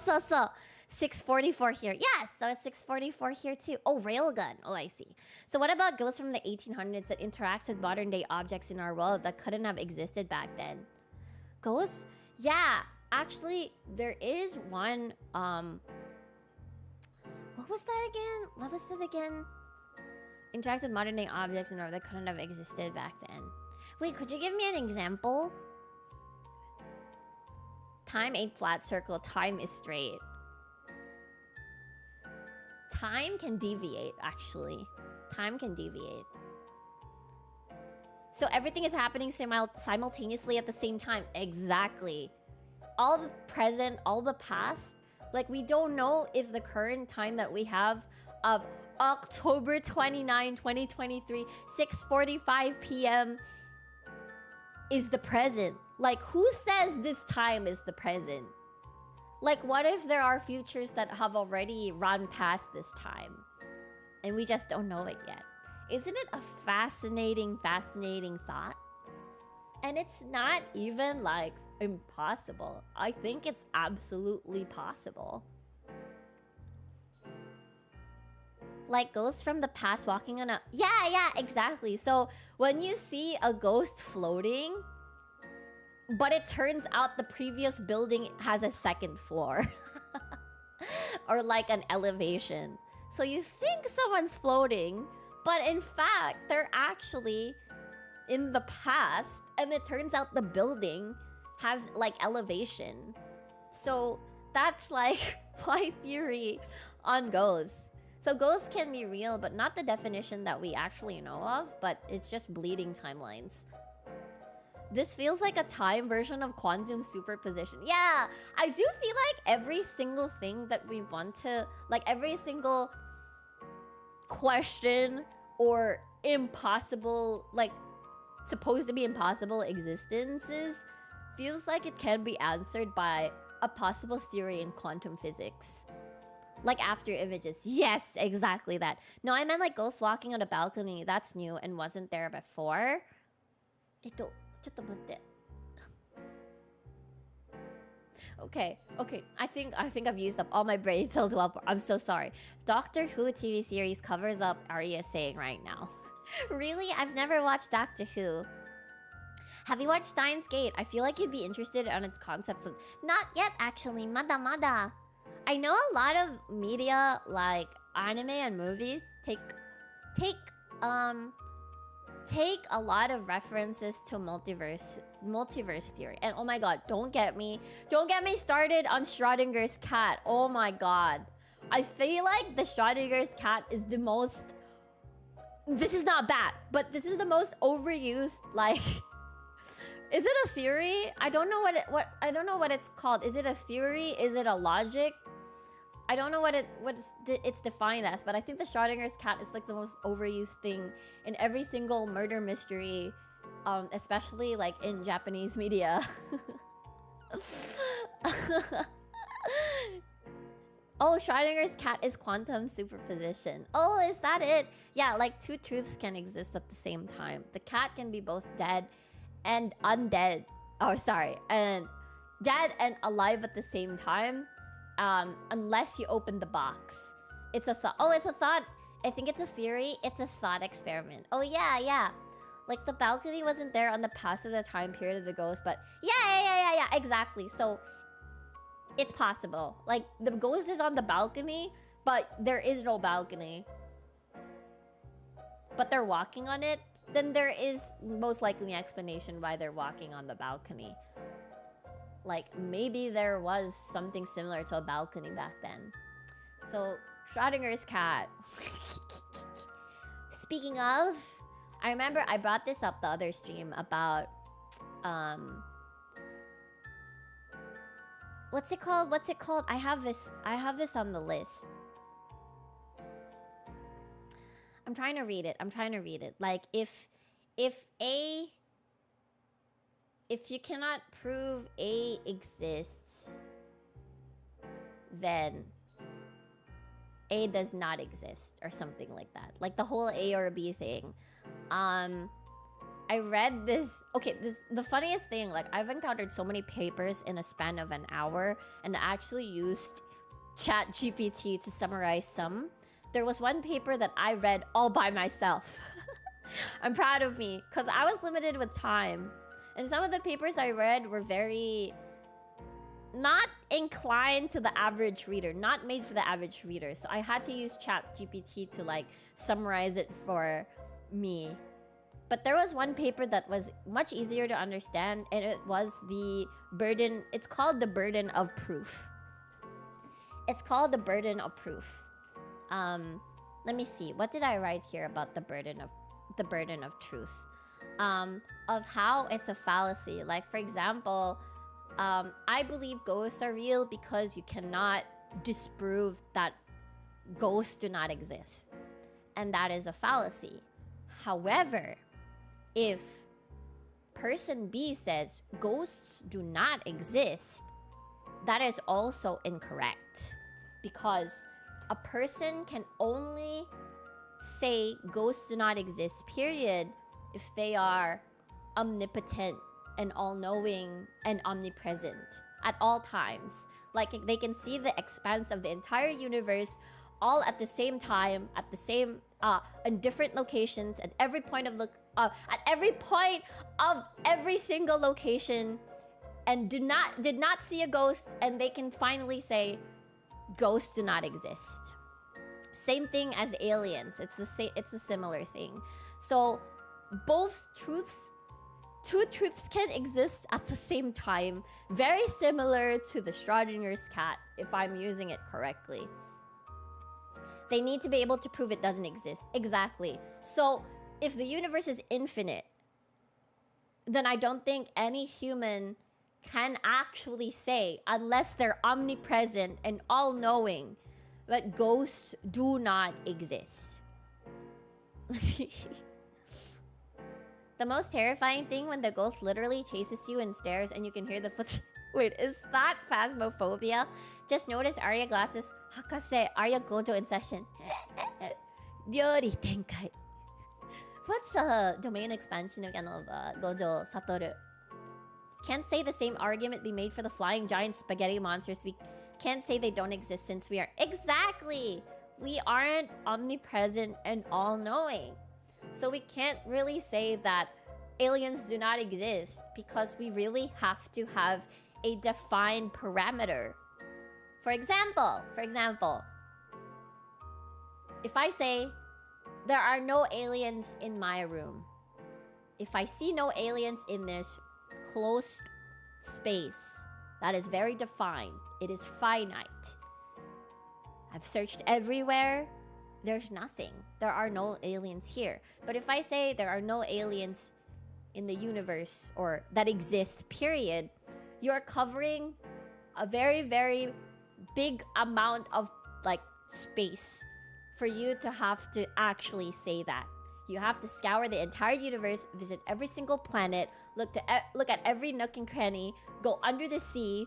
[SPEAKER 1] 6:44 here. Yes, so it's 6:44 here too. Oh, railgun. Oh, I see. So what about ghosts from the 1800s that interacts with modern day objects in our world that couldn't have existed back then? Ghosts? Yeah, actually there is one. What was that again? Interacts with modern day objects in our world that couldn't have existed back then. Wait, could you give me an example? Time ain't flat circle, time is straight. Time can deviate, actually. Time can deviate. So everything is happening simultaneously at the same time. Exactly. All the present, all the past, Like, we don't know if the current time that we have of October 29, 2023, 6:45 p.m. is the present. Like, who says this time is the present? Like, what if there are futures that have already run past this time and we just don't know it yet? Isn't it a fascinating thought? And it's not even like impossible. I think it's absolutely possible. Like ghosts from the past walking on a... Yeah, exactly. So when you see a ghost floating, but it turns out the previous building has a second floor. Or like an elevation. So you think someone's floating, but in fact, they're actually in the past, and it turns out the building has like elevation. So that's like my theory on ghosts. So ghosts can be real, but not the definition that we actually know of, but it's just bleeding timelines. This feels like a time version of quantum superposition. Yeah, I do feel like every single thing that we want to, like every single question or impossible, like supposed to be impossible existences, feels like it can be answered by a possible theory in quantum physics. Like after images. Yes, exactly that. No, I meant like ghosts walking on a balcony. That's new and wasn't there before. ちょっと待って. Okay. I think I've used up all my brain cells. Well, I'm so sorry. Doctor Who TV series covers up Aria saying right now. Really? I've never watched Doctor Who. Have you watched Steins Gate? I feel like you'd be interested on its concepts. Not yet, actually. Mada. I know a lot of media, like anime and movies, take a lot of references to multiverse theory. And oh my god, don't get me started on Schrodinger's cat. Oh my god. I feel like the Schrodinger's cat is the most... This is not bad, but this is the most overused, like... Is it a theory? I don't know I don't know what it's called. Is it a theory? Is it a logic? I don't know what it's defined as, but I think the Schrodinger's cat is like the most overused thing in every single murder mystery, especially like in Japanese media. Oh, Schrodinger's cat is quantum superposition. Oh, is that it? Yeah, like two truths can exist at the same time. The cat can be both dead and undead. Oh, sorry. And dead and alive at the same time. Unless you open the box. It's a thought. Oh, it's a thought. I think it's a theory. It's a thought experiment. Oh, yeah. Like, the balcony wasn't there on the past of the time period of the ghost, but... Yeah, exactly. So, it's possible. Like, the ghost is on the balcony, but there is no balcony. But they're walking on it. Then there is most likely an explanation why they're walking on the balcony. Like, maybe there was something similar to a balcony back then. So, Schrodinger's cat. Speaking of, I remember I brought this up the other stream about... What's it called? I have this on the list. I'm trying to read it. Like, if you cannot prove A exists, then A does not exist, or something like that. Like the whole A or B thing. I read this. Okay, the funniest thing, like I've encountered so many papers in a span of an hour, and I actually used ChatGPT to summarize some. There was one paper that I read all by myself. I'm proud of me, because I was limited with time. And some of the papers I read were very... not inclined to the average reader. Not made for the average reader. So I had to use ChatGPT to like summarize it for me. But there was one paper that was much easier to understand, and it was the burden... It's called the burden of proof. Let me see. What did I write here about the burden of truth? Of how it's a fallacy. Like, for example, I believe ghosts are real because you cannot disprove that ghosts do not exist. And that is a fallacy. However, if person B says ghosts do not exist, that is also incorrect. Because a person can only say ghosts do not exist, period, if they are omnipotent and all-knowing and omnipresent at all times. Like they can see the expanse of the entire universe all at the same time, at the same in different locations, at every point of every single location, and did not see a ghost, and they can finally say ghosts do not exist. Same thing as aliens. It's a similar thing. So both two truths can exist at the same time, very similar to the Schrodinger's cat, if I'm using it correctly. They need to be able to prove it doesn't exist. Exactly. So if the universe is infinite, then I don't think any human can actually say, unless they're omnipresent and all-knowing, that ghosts do not exist. The most terrifying thing when the ghost literally chases you and stares and you can hear the foot. Wait, is that phasmophobia? Just notice Aria glasses. Hakase, Aria Gojo in session. Ryori Tenkai. What's a domain expansion again of Gojo Satoru? Can't say the same argument be made for the flying giant spaghetti monsters. We can't say they don't exist since we are... Exactly! We aren't omnipresent and all-knowing. So we can't really say that aliens do not exist because we really have to have a defined parameter. For example, if I say there are no aliens in my room, if I see no aliens in this closed space that is very defined, it is finite. I've searched everywhere. There's nothing. There are no aliens here. But if I say there are no aliens in the universe or that exist, period, you're covering a very, very big amount of like space for you to have to actually say that. You have to scour the entire universe, visit every single planet, look at every nook and cranny, go under the sea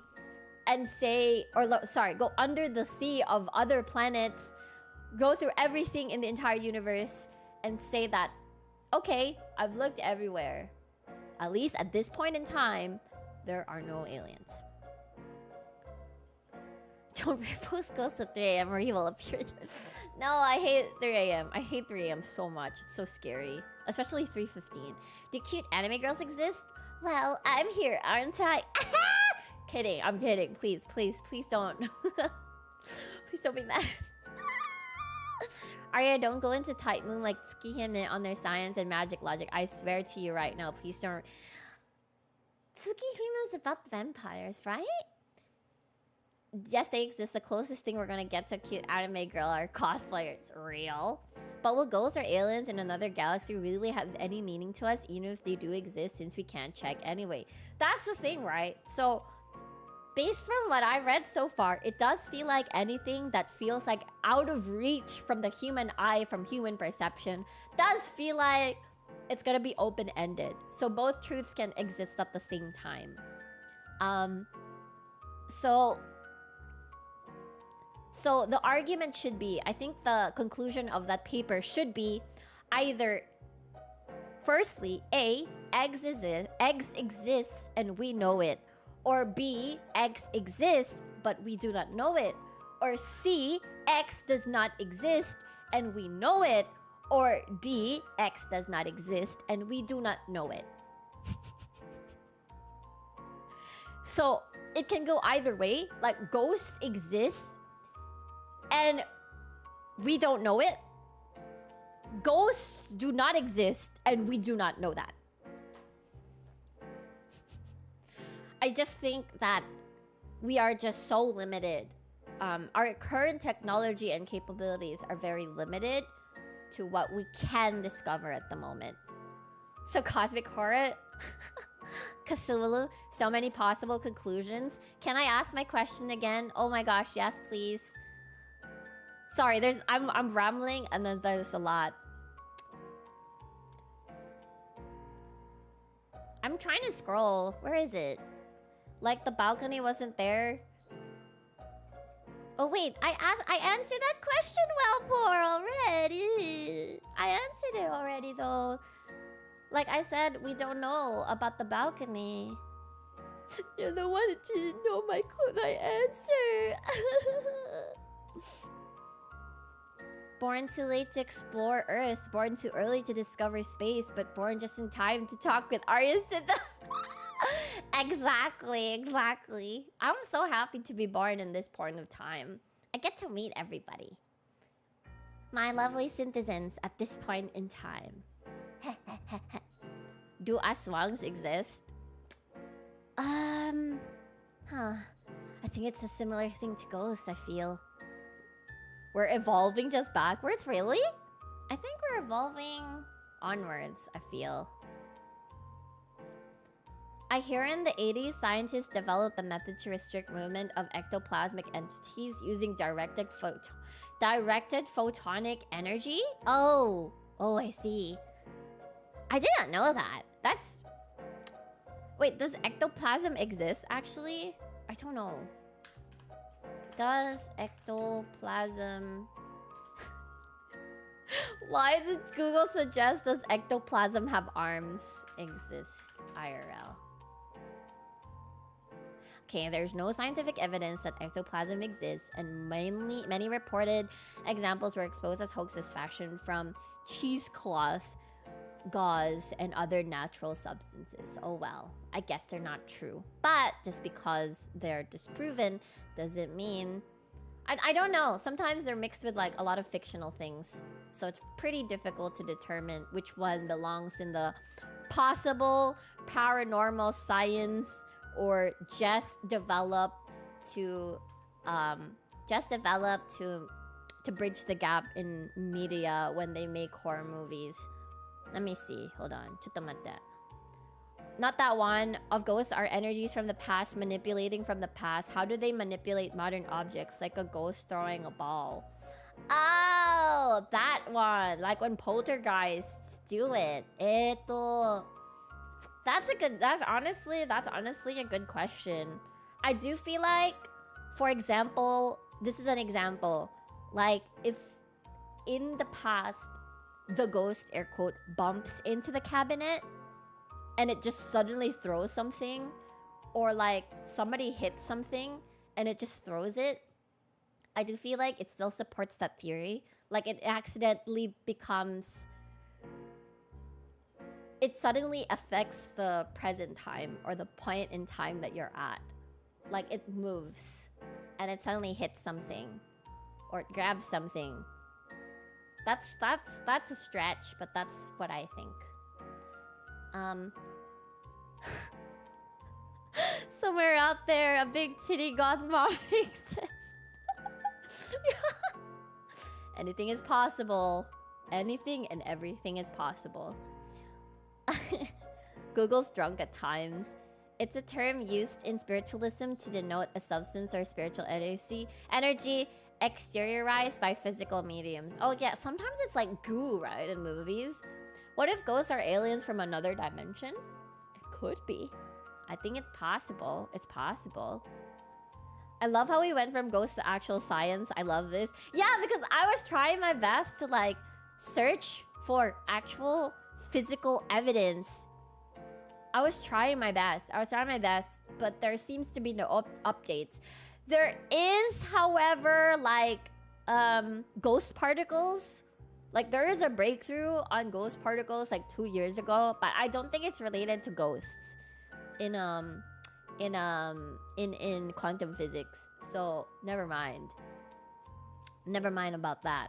[SPEAKER 1] and say, go under the sea of other planets, go through everything in the entire universe and say that, okay, I've looked everywhere. At least at this point in time, there are no aliens. Don't repost ghosts at 3 a.m. or he will appear. No, I hate 3 a.m. I hate 3 a.m. so much. It's so scary. Especially 3:15. Do cute anime girls exist? Well, I'm here, aren't I? Kidding. I'm kidding. Please don't. Please don't be mad. Aria, don't go into Type Moon like Tsukihime on their science and magic logic. I swear to you right now. Please don't. Tsukihime is about vampires, right? Yes, they exist. The closest thing we're gonna get to a cute anime girl are cosplayers. Real. But will ghosts or aliens in another galaxy really have any meaning to us, even if they do exist, since we can't check anyway? That's the thing, right? So, based from what I've read so far, it does feel like anything that feels like out of reach from the human eye, from human perception, does feel like it's gonna be open-ended. So both truths can exist at the same time. So the argument should be, I think the conclusion of that paper should be either, firstly, A, eggs exists and we know it. Or B, X exists, but we do not know it. Or C, X does not exist and we know it. Or D, X does not exist and we do not know it. So it can go either way. Like ghosts exist and we don't know it. Ghosts do not exist and we do not know that. I just think that we are just so limited. Our current technology and capabilities are very limited to what we can discover at the moment. So cosmic horror, Cthulhu, so many possible conclusions. Can I ask my question again? Oh my gosh, yes, please. Sorry, I'm rambling and then there's a lot. I'm trying to scroll. Where is it? Like the balcony wasn't there. Oh wait, I answered that question well, poor already. I answered it already though. Like I said, we don't know about the balcony. You're the one that didn't know my answer. Born too late to explore Earth, born too early to discover space, but born just in time to talk with Aria Synth. Exactly. I'm so happy to be born in this point of time. I get to meet everybody. My lovely citizens at this point in time. Do aswangs exist? I think it's a similar thing to ghosts, I feel. We're evolving just backwards, really? I think we're evolving onwards, I feel. I hear in the 80s, scientists developed a method to restrict movement of ectoplasmic entities using directed photonic energy? Oh, I see. I did not know that. That's... Wait, does ectoplasm exist, actually? I don't know. Does ectoplasm... Why did Google suggest does ectoplasm have arms exist IRL? Okay, there's no scientific evidence that ectoplasm exists, and many reported examples were exposed as hoaxes fashioned from cheesecloth, gauze, and other natural substances. Oh well, I guess they're not true. But just because they're disproven doesn't mean... I don't know. Sometimes they're mixed with like a lot of fictional things. So it's pretty difficult to determine which one belongs in the possible paranormal science or just develop to bridge the gap in media when they make horror movies. Let me see. Hold on. Not that one. Of ghosts are energies from the past manipulating from the past. How do they manipulate modern objects like a ghost throwing a ball? Oh, that one. Like when poltergeists do it. That's honestly a good question. I do feel like, for example, this is an example. Like if in the past the ghost, air quote, bumps into the cabinet and it just suddenly throws something, or like somebody hits something and it just throws it, I do feel like it still supports that theory. Like it accidentally becomes... It suddenly affects the present time or the point in time that you're at. Like it moves and it suddenly hits something or it grabs something. That's a stretch, but that's what I think. Somewhere out there, a big titty goth mom exists. Anything is possible. Anything and everything is possible. Google's drunk at times. It's a term used in spiritualism to denote a substance or spiritual energy exteriorized by physical mediums. Oh yeah, sometimes it's like goo, right, in movies. What if ghosts are aliens from another dimension? It could be. I think it's possible. It's possible. I love how we went from ghosts to actual science. I love this. Yeah, because I was trying my best to like search for actual physical evidence. I was trying my best, but there seems to be no updates. There is, however, like ghost particles. Like there is a breakthrough on ghost particles like 2 years ago, but I don't think it's related to ghosts in quantum physics. So never mind about that.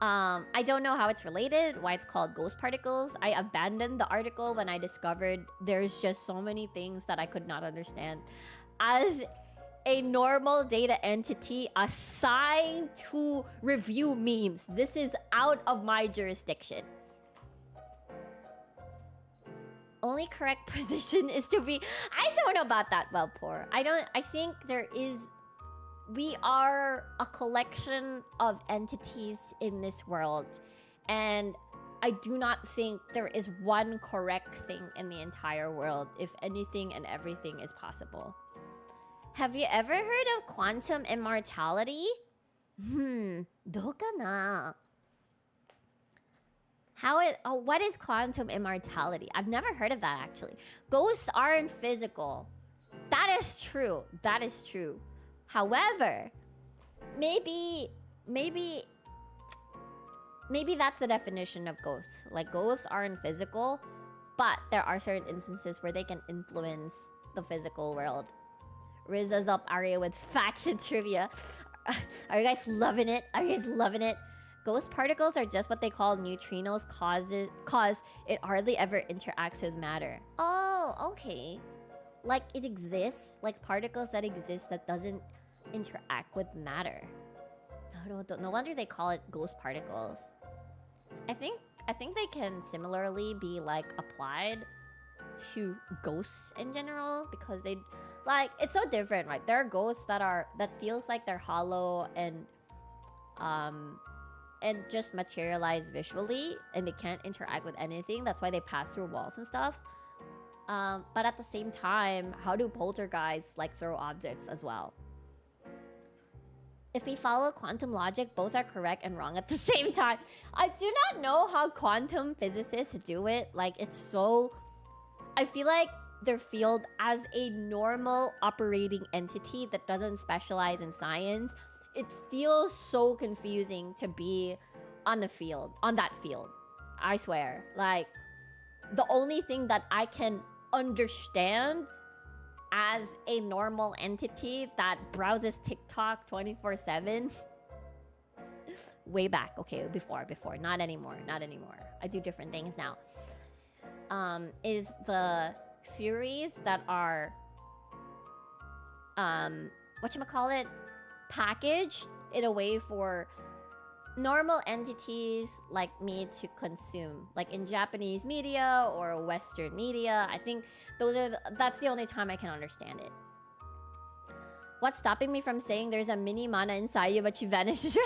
[SPEAKER 1] I don't know how it's related, why it's called ghost particles. I abandoned the article when I discovered there's just so many things that I could not understand. As a normal data entity assigned to review memes, this is out of my jurisdiction. only correct position is to be... I don't know about that, well, poor. I think we are a collection of entities in this world. And I do not think there is one correct thing in the entire world if anything and everything is possible. Have you ever heard of quantum immortality? どうかな? What is quantum immortality? I've never heard of that actually. Ghosts aren't physical. That is true. That is true. However, maybe that's the definition of ghosts. Like, ghosts aren't physical, but there are certain instances where they can influence the physical world. Riz is up, Aria with facts and trivia. Are you guys loving it? Are you guys loving it? Ghost particles are just what they call neutrinos, cause it hardly ever interacts with matter. Oh, okay. Like, it exists, like particles that exist that doesn't interact with matter. No wonder they call it ghost particles. I think they can similarly be like applied to ghosts in general, because they like, it's so different, right? There are ghosts that feels like they're hollow and just materialize visually, and they can't interact with anything. That's why they pass through walls and stuff. But at the same time, how do poltergeists like throw objects as well? If we follow quantum logic, both are correct and wrong at the same time. I do not know how quantum physicists do it. Like, it's so... I feel like their field, as a normal operating entity that doesn't specialize in science, it feels so confusing to be on that field. I swear. Like, the only thing that I can understand as a normal entity that browses TikTok 24/7 way back, okay, before, not anymore. I do different things now. Is the theories that are whatchamacallit, packaged in a way for normal entities like me to consume, like in Japanese media or Western media. I think that's the only time I can understand it. What's stopping me from saying there's a mini mana inside you but you vanished?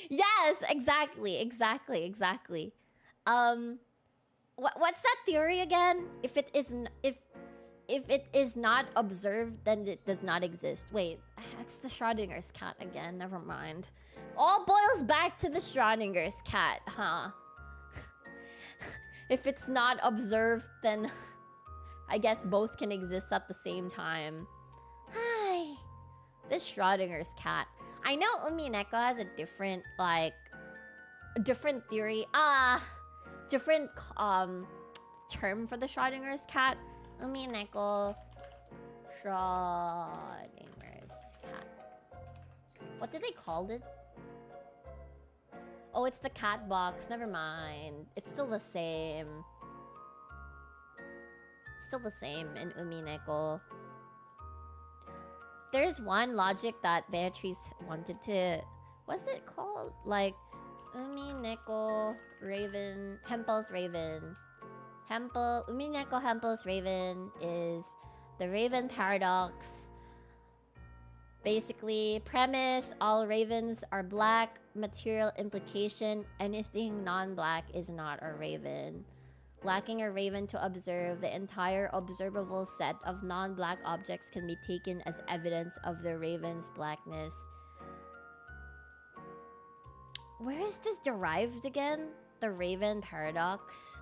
[SPEAKER 1] Yes, exactly. What's that theory again? If it is not observed, then it does not exist. Wait, that's the Schrodinger's cat again. Never mind. All boils back to the Schrodinger's cat, huh? If it's not observed, then I guess both can exist at the same time. Hi. This Schrodinger's cat. I know Umineko has a different theory. Different term for the Schrodinger's cat. Umineko Schrodinger's cat. What did they call it? Oh, it's the cat box. Never mind. It's still the same. Still the same in Umineko. There's one logic that Beatrice wanted to... What's it called? Like, Umineko Raven... Hempel's Raven. Umineko Hempel's Raven is the Raven paradox. Basically, premise, all ravens are black. Material implication, anything non-black is not a raven. Lacking a raven to observe, the entire observable set of non-black objects can be taken as evidence of the raven's blackness. Where is this derived again? The Raven paradox?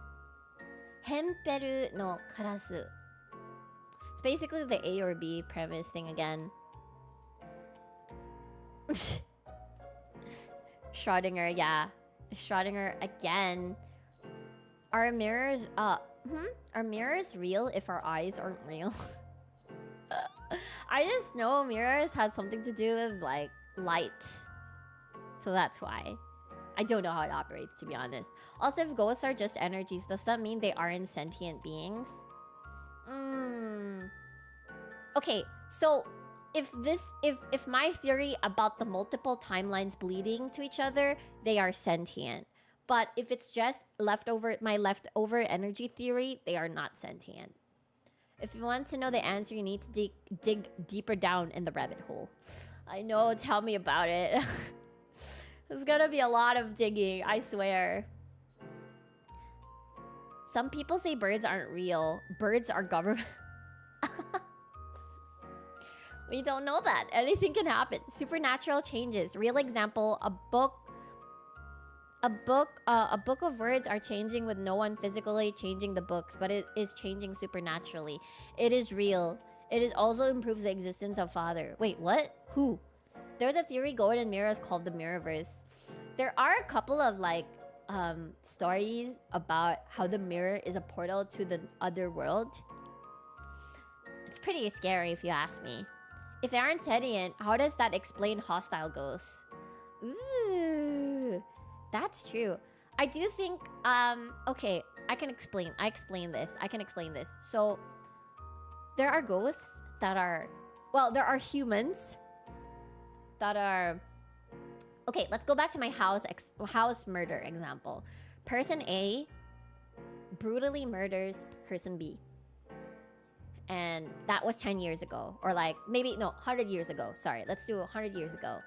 [SPEAKER 1] Hemperu no karasu. It's basically the A or B premise thing again. Schrödinger, yeah. Schrödinger again. Are mirrors real if our eyes aren't real? I just know mirrors had something to do with like light. So that's why. I don't know how it operates, to be honest. Also, if ghosts are just energies, does that mean they aren't sentient beings? Okay, so if my theory about the multiple timelines bleeding to each other, they are sentient. But if it's just my leftover energy theory, they are not sentient. If you want to know the answer, you need to dig deeper down in the rabbit hole. I know, tell me about it. There's gonna be a lot of digging, I swear. Some people say birds aren't real. Birds are government. We don't know that. Anything can happen. Supernatural changes. Real example, a book of words are changing with no one physically changing the books, but it is changing supernaturally. It is real. It also improves the existence of Father. Wait, what? Who? There's a theory going in mirrors called the Mirrorverse. There are a couple of like stories about how the mirror is a portal to the other world. It's pretty scary if you ask me. If they aren't sentient, how does that explain hostile ghosts? Ooh, that's true. I do think, okay, I can explain this. So, there are ghosts that are, well, there are humans that are, okay, let's go back to my house murder example. Person A brutally murders person B. And that was 10 years ago. Or like, maybe, no, 100 years ago. Sorry, let's do 100 years ago.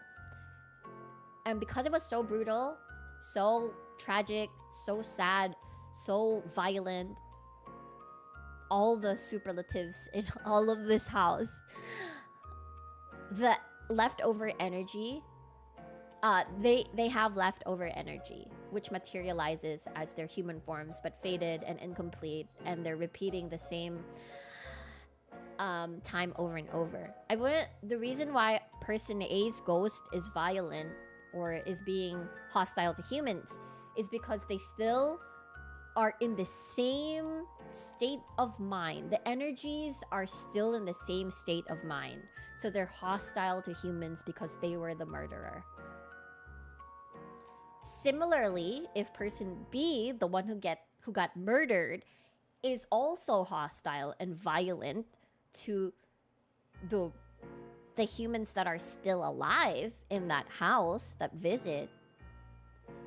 [SPEAKER 1] And because it was so brutal, so tragic, so sad, so violent, all the superlatives in all of this house, the leftover energy, they have leftover energy, which materializes as their human forms, but faded and incomplete, and they're repeating the same time over and over. The reason why person A's ghost is violent or is being hostile to humans is because they still are in the same state of mind. The energies are still in the same state of mind. So they're hostile to humans because they were the murderer. Similarly, if person B, the one who got murdered, is also hostile and violent to the humans that are still alive in that house that visit,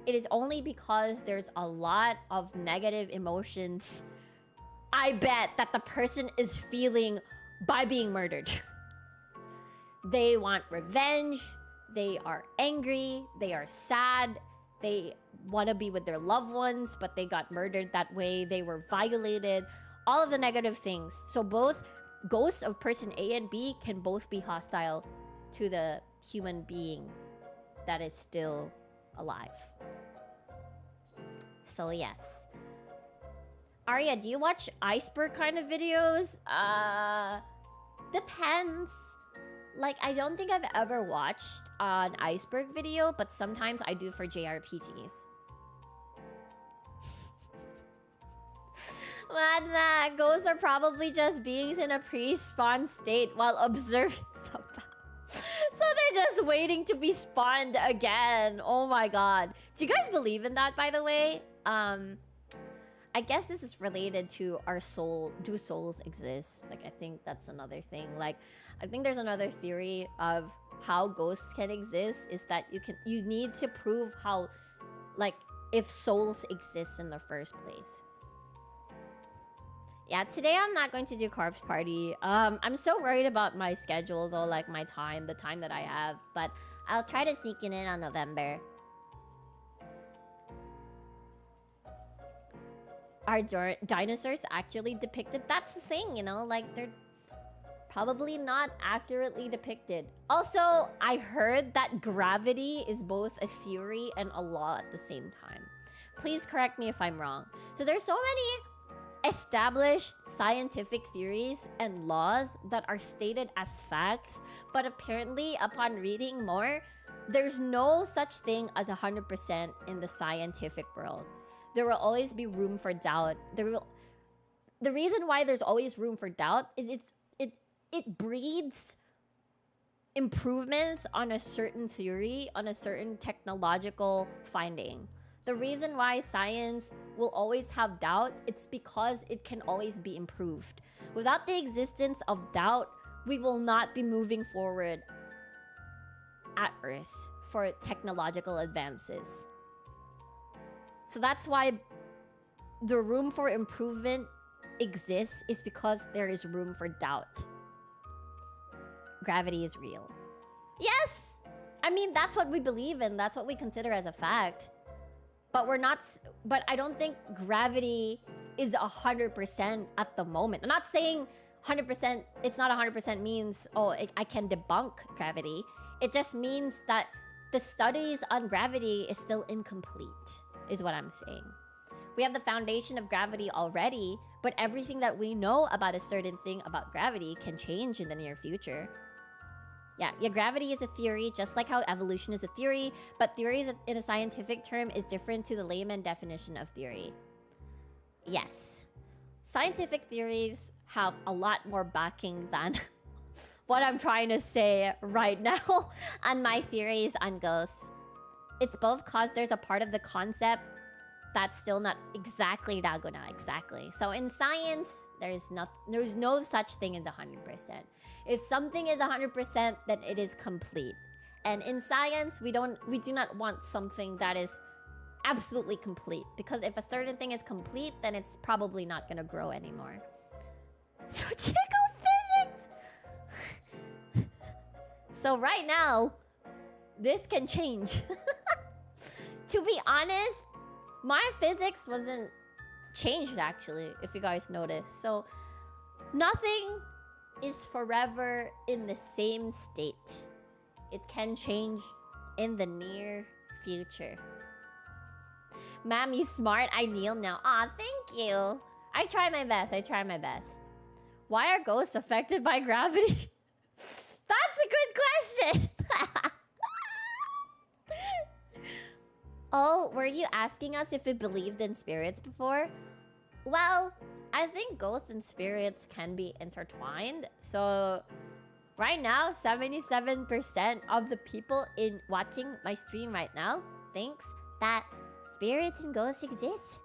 [SPEAKER 1] it is only because there's a lot of negative emotions, I bet, that the person is feeling by being murdered. They want revenge, they are angry, they are sad, they want to be with their loved ones, but they got murdered that way, they were violated, all of the negative things. So both ghosts of person A and B can both be hostile to the human being that is still alive. So yes. Aria, do you watch iceberg kind of videos? Depends. Like, I don't think I've ever watched an iceberg video, but sometimes I do for JRPGs. Man, ghosts are probably just beings in a pre-spawn state while observing the battle. So they're just waiting to be spawned again. Oh my god. Do you guys believe in that, by the way? I guess this is related to our soul. Do souls exist? Like, I think that's another thing. Like, I think there's another theory of how ghosts can exist is that you need to prove how, like, if souls exist in the first place. Yeah, today I'm not going to do corpse party. I'm so worried about my schedule though, like my time, the time that I have. But I'll try to sneak it in on November. Are dinosaurs actually depicted? That's the thing, you know? Like, they're probably not accurately depicted. Also, I heard that gravity is both a theory and a law at the same time. Please correct me if I'm wrong. So there's so many established scientific theories and laws that are stated as facts, but apparently upon reading more, there's no such thing as 100% in the scientific world. There will always be room for doubt. The reason why there's always room for doubt is it breeds improvements on a certain theory, on a certain technological finding. The reason why science will always have doubt, it's because it can always be improved. Without the existence of doubt, we will not be moving forward at Earth for technological advances. So that's why the room for improvement exists, is because there is room for doubt. Gravity is real. Yes! I mean, that's what we believe in. That's what we consider as a fact. But we're not... But I don't think gravity is 100% at the moment. I'm not saying 100%... It's not 100% means, oh, I can debunk gravity. It just means that the studies on gravity is still incomplete, is what I'm saying. We have the foundation of gravity already, but everything that we know about a certain thing about gravity can change in the near future. Yeah, gravity is a theory, just like how evolution is a theory, but theories in a scientific term is different to the layman definition of theory. Yes. Scientific theories have a lot more backing than what I'm trying to say right now on my theories on ghosts. It's both cause there's a part of the concept that's still not exactly Raguna, exactly. So in science, there's no such thing as 100%. If something is 100%, then it is complete. And in science, we do not want something that is absolutely complete, because if a certain thing is complete, then it's probably not gonna grow anymore. So chickle physics! So right now, this can change. To be honest, my physics wasn't changed actually, if you guys notice. So nothing is forever in the same state. It can change in the near future. Ma'am, you smart. I kneel now. Aw, thank you. I try my best. Why are ghosts affected by gravity? That's a good question. Oh, were you asking us if we believed in spirits before? Well, I think ghosts and spirits can be intertwined. So right now, 77% of the people in watching my stream right now thinks that spirits and ghosts exist.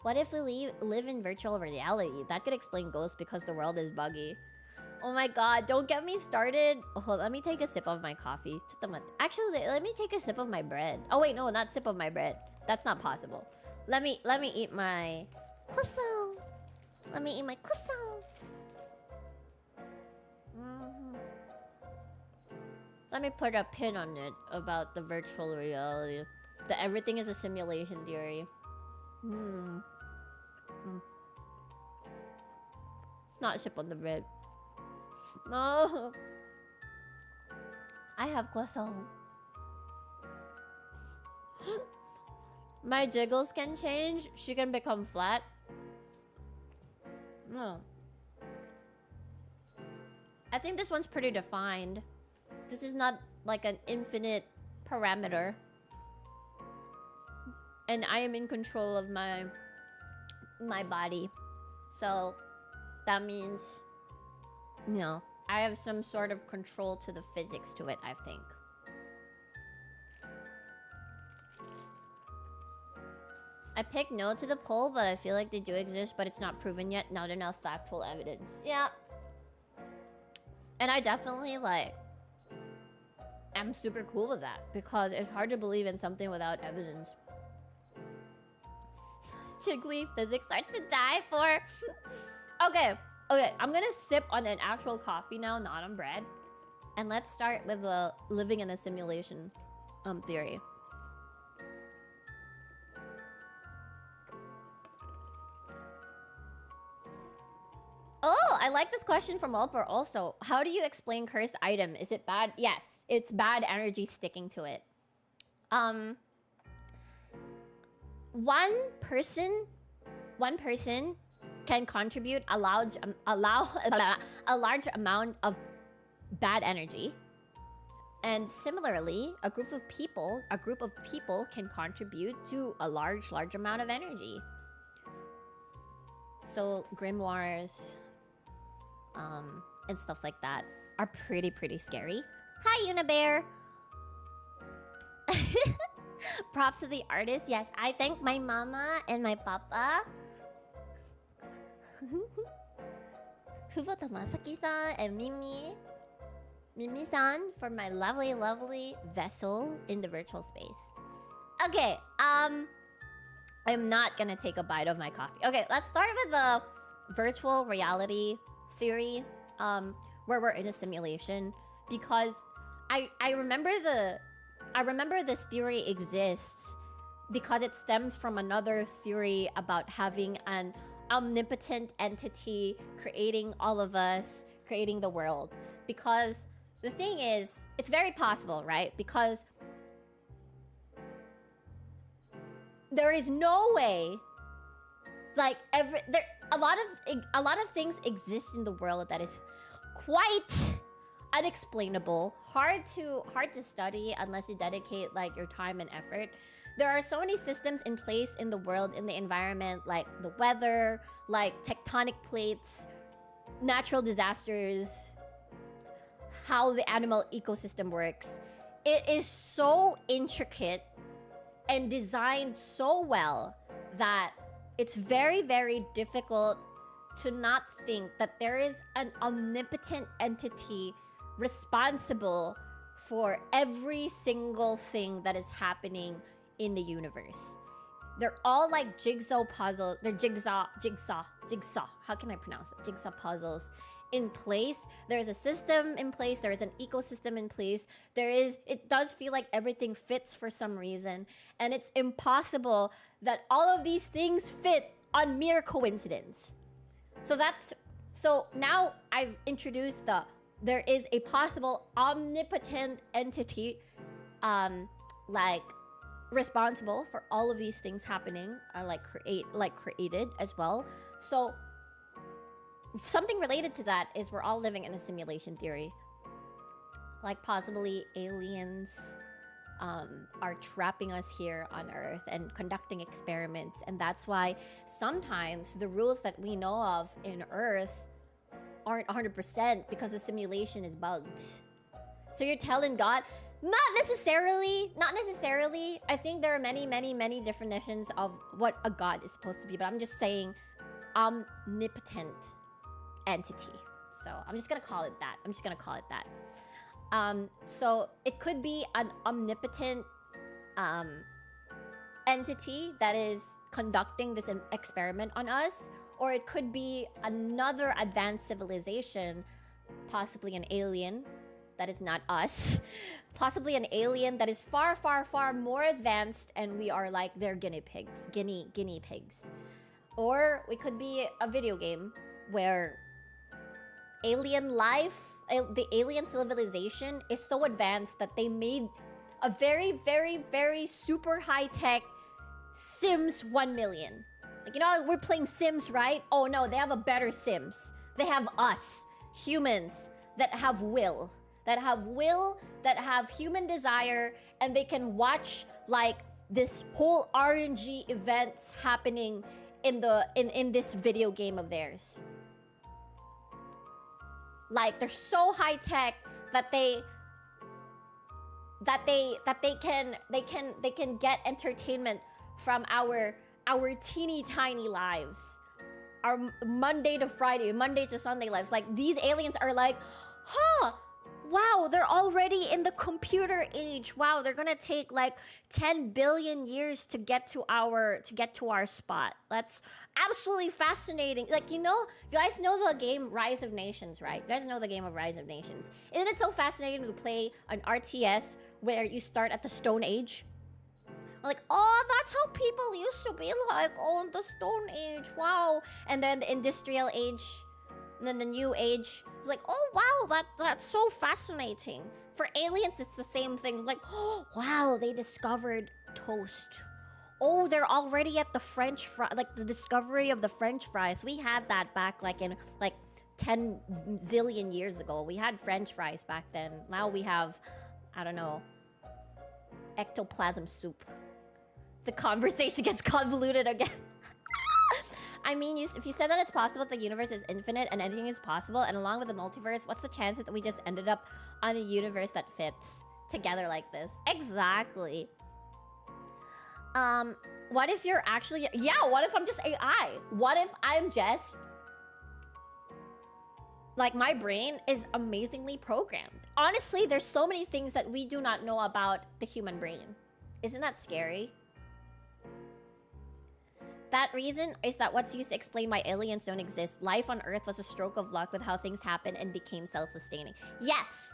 [SPEAKER 1] What if we live in virtual reality? That could explain ghosts because the world is buggy. Oh my god, don't get me started. Oh, let me take a sip of my coffee. Actually, let me take a sip of my bread. Oh wait, no, not sip of my bread. That's not possible. Let me eat my croissant. Let me eat my croissant. Let me put a pin on it about the virtual reality. That everything is a simulation theory. Not sip on the bread. No. I have croissant. My jiggles can change. She can become flat. No. I think this one's pretty defined. This is not like an infinite parameter. And I am in control of my body. So that means, you know, I have some sort of control to the physics to it, I think. I picked no to the poll, but I feel like they do exist, but it's not proven yet. Not enough factual evidence. Yeah. And I definitely, like, am super cool with that, because it's hard to believe in something without evidence. Chiggly physics starts to die for... Okay, I'm gonna sip on an actual coffee now, not on bread. And let's start with the living in a simulation theory. Oh, I like this question from Alper also. How do you explain cursed item? Is it bad? Yes, it's bad energy sticking to it. One person can contribute a large amount of bad energy. And similarly, a group of people can contribute to a large amount of energy. So grimoires and stuff like that are pretty scary. Hi, Unibear. Props to the artist. Yes, I thank my mama and my papa. Fubota Masaki-san and Mimi-san for my lovely vessel in the virtual space. Okay, I'm not gonna take a bite of my coffee. Okay, let's start with the virtual reality theory, where we're in a simulation, because I remember this theory exists because it stems from another theory about having an omnipotent entity creating all of us, creating the world. Because the thing is, it's very possible, right? Because there is no way, like a lot of things exist in the world that is quite unexplainable, hard to study unless you dedicate like your time and effort. There are so many systems in place in the world, in the environment, like the weather, like tectonic plates, natural disasters, how the animal ecosystem works. It is so intricate and designed so well that it's very, very difficult to not think that there is an omnipotent entity responsible for every single thing that is happening in the universe. They're all like jigsaw puzzle. They're jigsaw. How can I pronounce it? Jigsaw puzzles in place. There's a system in place. There is an ecosystem in place. It does feel like everything fits for some reason. And it's impossible that all of these things fit on mere coincidence. So now I've introduced there is a possible omnipotent entity, like responsible for all of these things happening, created as well. So something related to that is we're all living in a simulation theory. Like possibly aliens are trapping us here on Earth and conducting experiments, and that's why sometimes the rules that we know of in Earth aren't 100% because the simulation is bugged. So you're telling God, not necessarily. I think there are many definitions of what a God is supposed to be, but I'm just saying omnipotent entity. So I'm just gonna call it that. So it could be an omnipotent entity that is conducting this experiment on us, or it could be another advanced civilization, possibly an alien that is not us, possibly an alien that is far more advanced, and we are like their guinea pigs. Or we could be a video game where alien life, the alien civilization is so advanced that they made a very super high-tech Sims 1 million. Like, you know, we're playing Sims, right? Oh no, they have a better Sims. They have us, humans, that have will, that have human desire, and they can watch like this whole RNG events happening in this video game of theirs. Like they're so high tech that they can get entertainment from our teeny tiny lives, our Monday to Friday, Monday to Sunday lives. Like these aliens are like, wow, they're already in the computer age. Wow, they're gonna take like 10 billion years to get to our spot. That's absolutely fascinating. Like, you guys know the game Rise of Nations, right? You guys know the game of Rise of Nations. Isn't it so fascinating to play an RTS where you start at the Stone Age? Like, oh, that's how people used to be like, oh, the Stone Age, wow. And then the Industrial Age, and then the New Age. It's like, oh, wow, that's so fascinating. For aliens, it's the same thing. Like, oh, wow, they discovered toast. Oh, they're already at the French fry, like the discovery of the French fries. We had that back like in like 10 zillion years ago. We had French fries back then. Now we have, I don't know, ectoplasm soup. The conversation gets convoluted again. I mean, if you said that it's possible that the universe is infinite and anything is possible, and along with the multiverse, what's the chance that we just ended up on a universe that fits together like this? Exactly. What if you're actually... Yeah, what if I'm just AI? What if I'm just... Like, my brain is amazingly programmed. Honestly, there's so many things that we do not know about the human brain. Isn't that scary? That reason is that what's used to explain why aliens don't exist. Life on Earth was a stroke of luck with how things happened and became self-sustaining. Yes!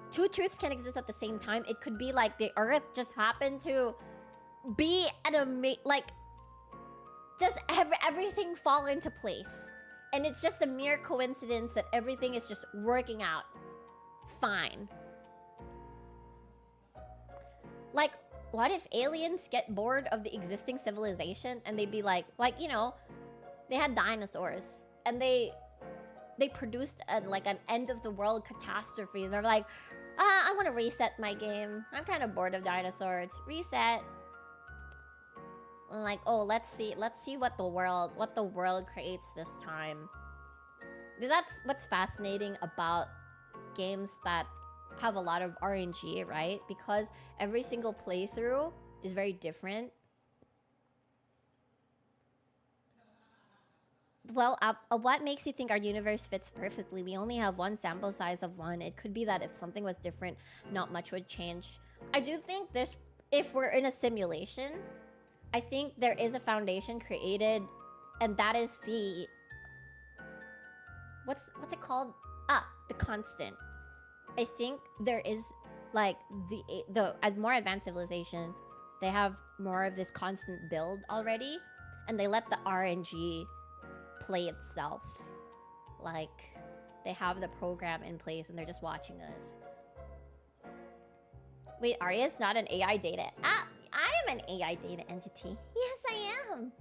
[SPEAKER 1] Two truths can exist at the same time. It could be like the Earth just happened to be just everything fall into place. And it's just a mere coincidence that everything is just working out fine. Like, what if aliens get bored of the existing civilization and they'd be like, you know, they had dinosaurs and they produced an end of the world catastrophe. They're like, I want to reset my game. I'm kind of bored of dinosaurs. Reset. Like, oh, let's see what the world creates this time. That's what's fascinating about games that have a lot of RNG, right? Because every single playthrough is very different. Well, what makes you think our universe fits perfectly? We only have one sample size of one. It could be that if something was different, not much would change. I do think if we're in a simulation, I think there is a foundation created, and that is the... What's it called? The constant. I think there is, like, the more advanced civilization, they have more of this constant build already, and they let the RNG play itself. Like, they have the program in place, and they're just watching us. Wait, Aria's not an AI data... I am an AI data entity. Yes, I am.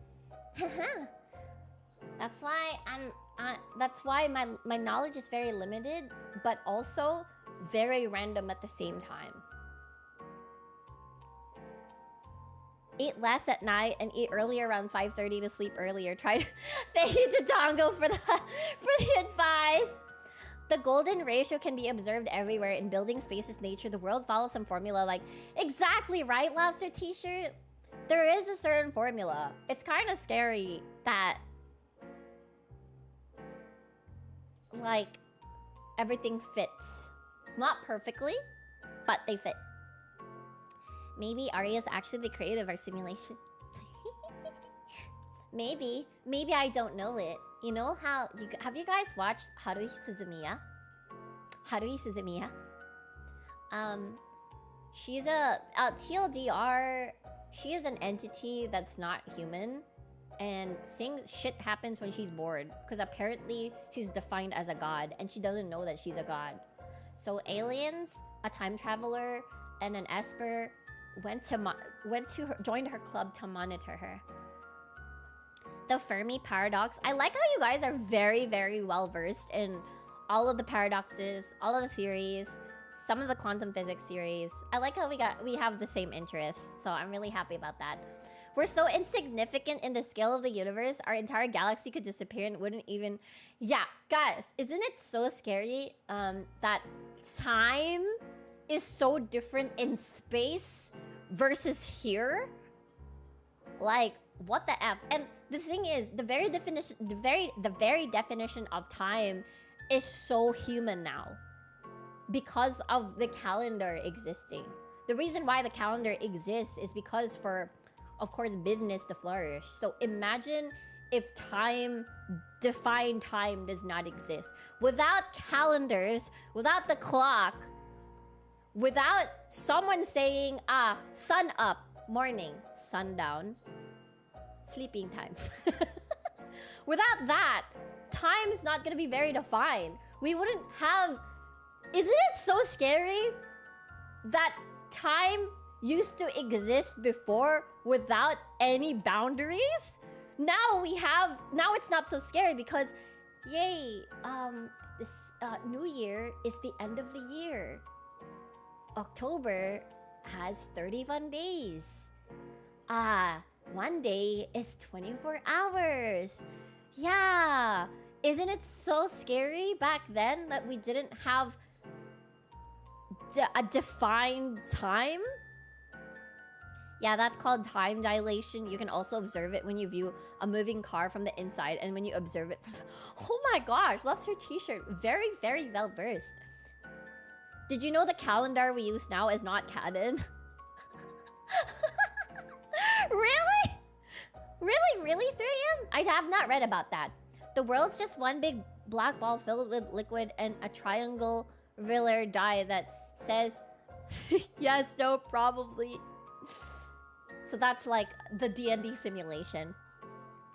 [SPEAKER 1] That's why my knowledge is very limited, but also very random at the same time. Eat less at night and eat earlier around 5:30 to sleep earlier. Try to thank you to Dongo for the advice. The golden ratio can be observed everywhere in building spaces, nature. The world follows some formula, like exactly right, Lobster T-shirt. There is a certain formula. It's kind of scary that like everything fits. Not perfectly, but they fit. Maybe Aria is actually the creator of our simulation. Maybe I don't know it. You know how have you guys watched Haruhi Suzumiya? Haruhi Suzumiya. She's a TLDR. She is an entity that's not human, and shit happens when she's bored. Because apparently she's defined as a god, and she doesn't know that she's a god. So aliens, a time traveler, and an Esper joined her club to monitor her. The Fermi paradox. I like how you guys are very, very well versed in all of the paradoxes, all of the theories, some of the quantum physics theories. I like how we have the same interests, so I'm really happy about that. We're so insignificant in the scale of the universe, our entire galaxy could disappear and wouldn't even... Yeah, guys, isn't it so scary that time is so different in space versus here? Like, what the F? And the thing is, the very definition of time is so human now because of the calendar existing. The reason why the calendar exists is because for, of course, business to flourish. So imagine if defined time does not exist. Without calendars, without the clock, without someone saying, sun up, morning, sundown, sleeping time. Without that, time is not gonna be very defined. We wouldn't have... Isn't it so scary that time used to exist before without any boundaries? Now it's not so scary because, yay, this New Year is the end of the year. October has 31 days. One day is 24 hours. Yeah. Isn't it so scary back then that we didn't have a defined time? Yeah, that's called time dilation. You can also observe it when you view a moving car from the inside and when you observe it from the... Oh my gosh, loves her t-shirt. Very, very well versed. Did you know the calendar we use now is not canon? Really? Really 3 a.m.? I have not read about that. The world's just one big black ball filled with liquid and a triangular die that says yes, no, probably. So that's like the D&D simulation.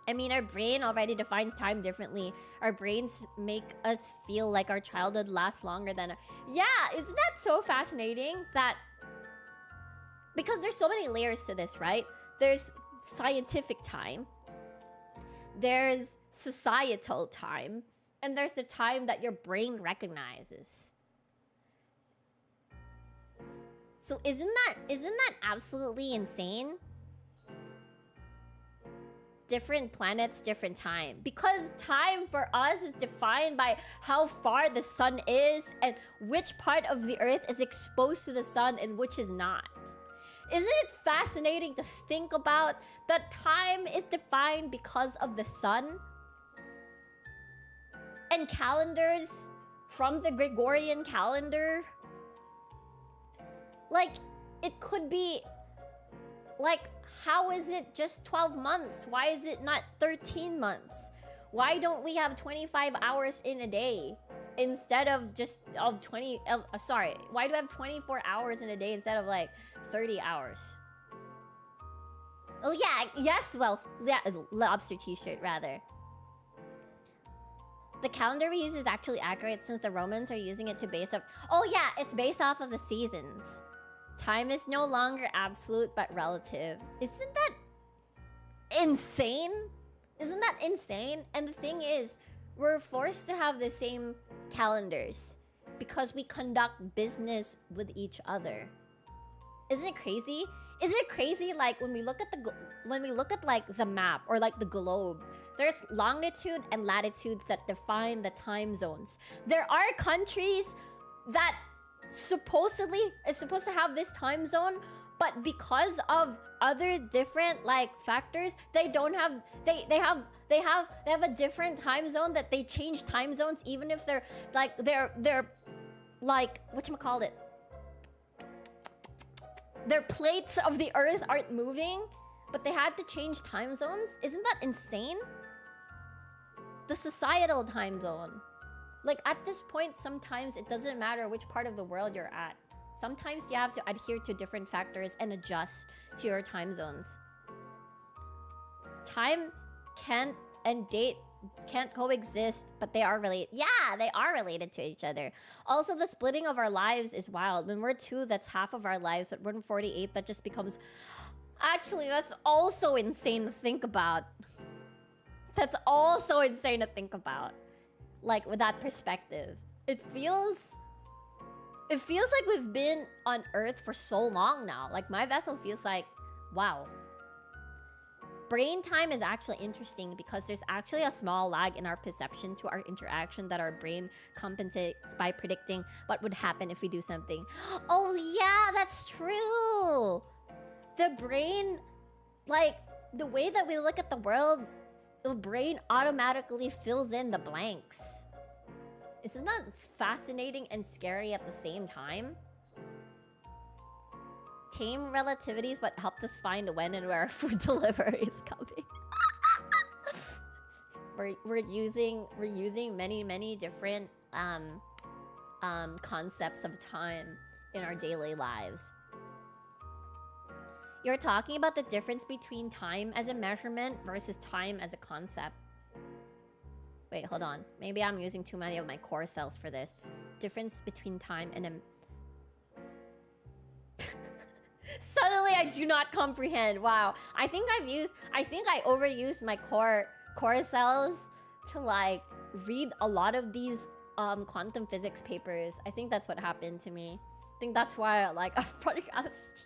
[SPEAKER 1] I mean, our brain already defines time differently. Our brains make us feel like our childhood lasts longer than... Yeah, isn't that so fascinating? That... Because there's so many layers to this, right? There's scientific time. There's societal time. And there's the time that your brain recognizes. So isn't that absolutely insane? Different planets, different time. Because time for us is defined by how far the sun is and which part of the earth is exposed to the sun and which is not. Isn't it fascinating to think about that time is defined because of the sun? And calendars from the Gregorian calendar? Like, it could be... Like, how is it just 12 months? Why is it not 13 months? Why don't we have 25 hours in a day instead of just of 20? Sorry, why do I have 24 hours in a day instead of like 30 hours? Oh yeah, yes, well, yeah, it's a lobster t-shirt rather. The calendar we use is actually accurate since the Romans are using it to base up. Oh yeah, it's based off of the seasons. Time is no longer absolute but relative. Isn't that insane? Isn't that insane? And the thing is, we're forced to have the same calendars because we conduct business with each other. Isn't it crazy? Isn't it crazy? Like when we look at like the map or like the globe, there's longitude and latitudes that define the time zones. There are countries that supposedly is supposed to have this time zone, but because of other different like factors, they don't have they have a different time zone that they change time zones even if they're like whatchamacallit, their plates of the earth aren't moving, but they had to change time zones. Isn't that insane? The societal time zone. Like, at this point, sometimes it doesn't matter which part of the world you're at. Sometimes you have to adhere to different factors and adjust to your time zones. Time and date can't coexist, but they are related. Yeah, they are related to each other. Also, the splitting of our lives is wild. When we're 2, that's half of our lives. But when we're 48, that just becomes... Actually, that's also insane to think about. That's also insane to think about. Like, with that perspective. It feels like we've been on Earth for so long now. Like, my vessel feels like, wow. Brain time is actually interesting because there's actually a small lag in our perception to our interaction that our brain compensates by predicting what would happen if we do something. Oh yeah, that's true! The brain, like, the way that we look at the world, the brain automatically fills in the blanks. Isn't that fascinating and scary at the same time? Tame relativity is what helped us find when and where food delivery is coming. we're using many different concepts of time in our daily lives. You're talking about the difference between time as a measurement versus time as a concept. Wait, hold on. Maybe I'm using too many of my core cells for this. Difference between time and a... Suddenly, I do not comprehend. Wow. I think I overused my core cells to like read a lot of these quantum physics papers. I think that's what happened to me. I think that's why like I'm running out of steam.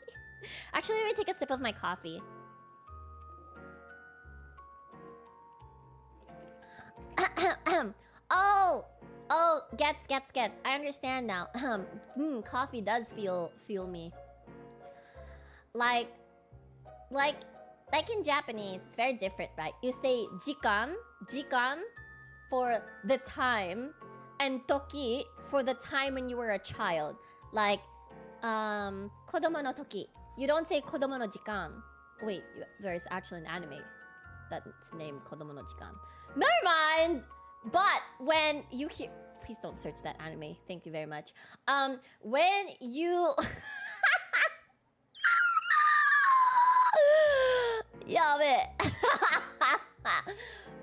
[SPEAKER 1] Actually, let me take a sip of my coffee. Oh, gets. I understand now. Coffee does feel me. Like in Japanese, it's very different, right? You say jikan for the time, and toki for the time when you were a child. Like, kodomo no toki. You don't say kodomo no jikan. Wait, there's actually an anime. that's named 子供の時間. Never mind. But when you hear, please don't search that anime. Thank you very much. When you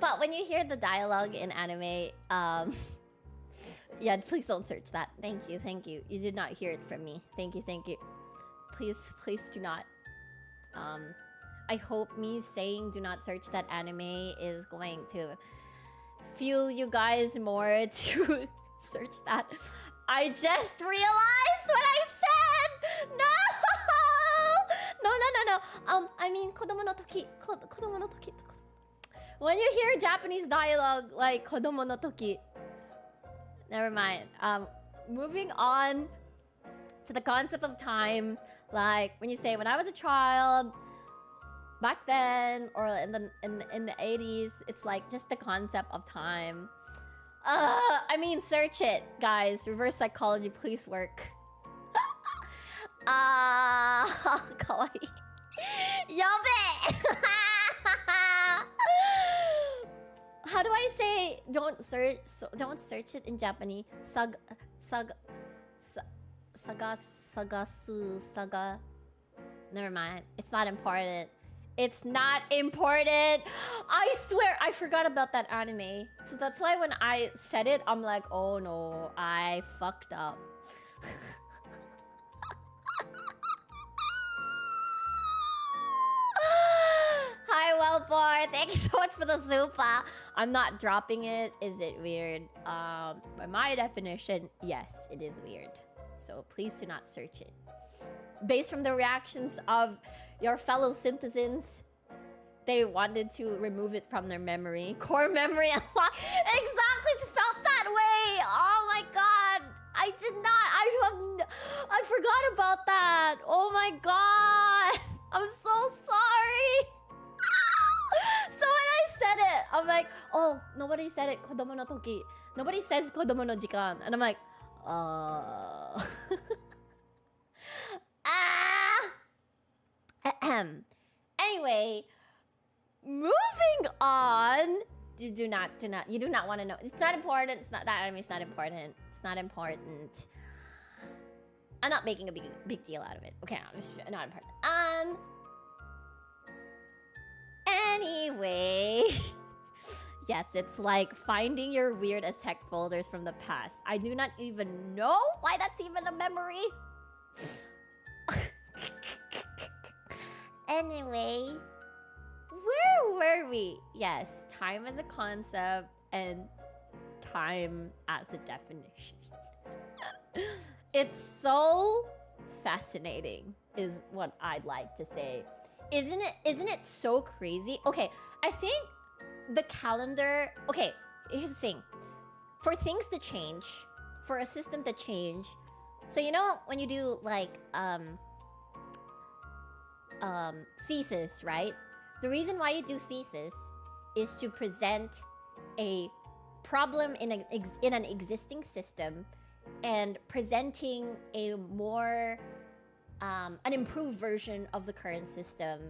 [SPEAKER 1] But when you hear the dialogue in anime, yeah, please don't search that. Thank you. You did not hear it from me. Thank you. Please do not. I hope me saying do not search that anime is going to fuel you guys more to search that. I just realized what I said! No! I mean, 子供の時. When you hear Japanese dialogue like 子供の時. Never mind. Moving on to the concept of time. Like when you say, when I was a child, back then, or in the 80s, it's like just the concept of time. I mean, search it, guys. Reverse psychology, please work. かわいい。やべえ。How do I say don't search it in Japanese? Never mind. It's not important. I swear I forgot about that anime. So that's why when I said it, I'm like, oh no, I fucked up. Hi, Wellboard. Thank you so much for the super. I'm not dropping it. Is it weird? By my definition, yes, it is weird. So please do not search it. Based from the reactions of your fellow citizens, they wanted to remove it from their memory. Core memory. Exactly, felt that way. Oh my god. I did not. I forgot about that. Oh my god. I'm so sorry. So when I said it, I'm like, oh, nobody said it. 子供の時. Nobody says 子供の時間. And I'm like, Anyway, moving on. You do not want to know. It's not important. It's not that anime. It's not important. I'm not making a big deal out of it. Okay, it's not important. Anyway, yes, it's like finding your weird as heck folders from the past. I do not even know why that's even a memory. Anyway, where were we? Yes, time as a concept and time as a definition. It's so fascinating, is what I'd like to say. Isn't it so crazy? Okay, I think the calendar... Okay, here's the thing. For things to change, for a system to change... So you know when you do like... thesis, right? The reason why you do thesis is to present a problem in an existing system and presenting a more an improved version of the current system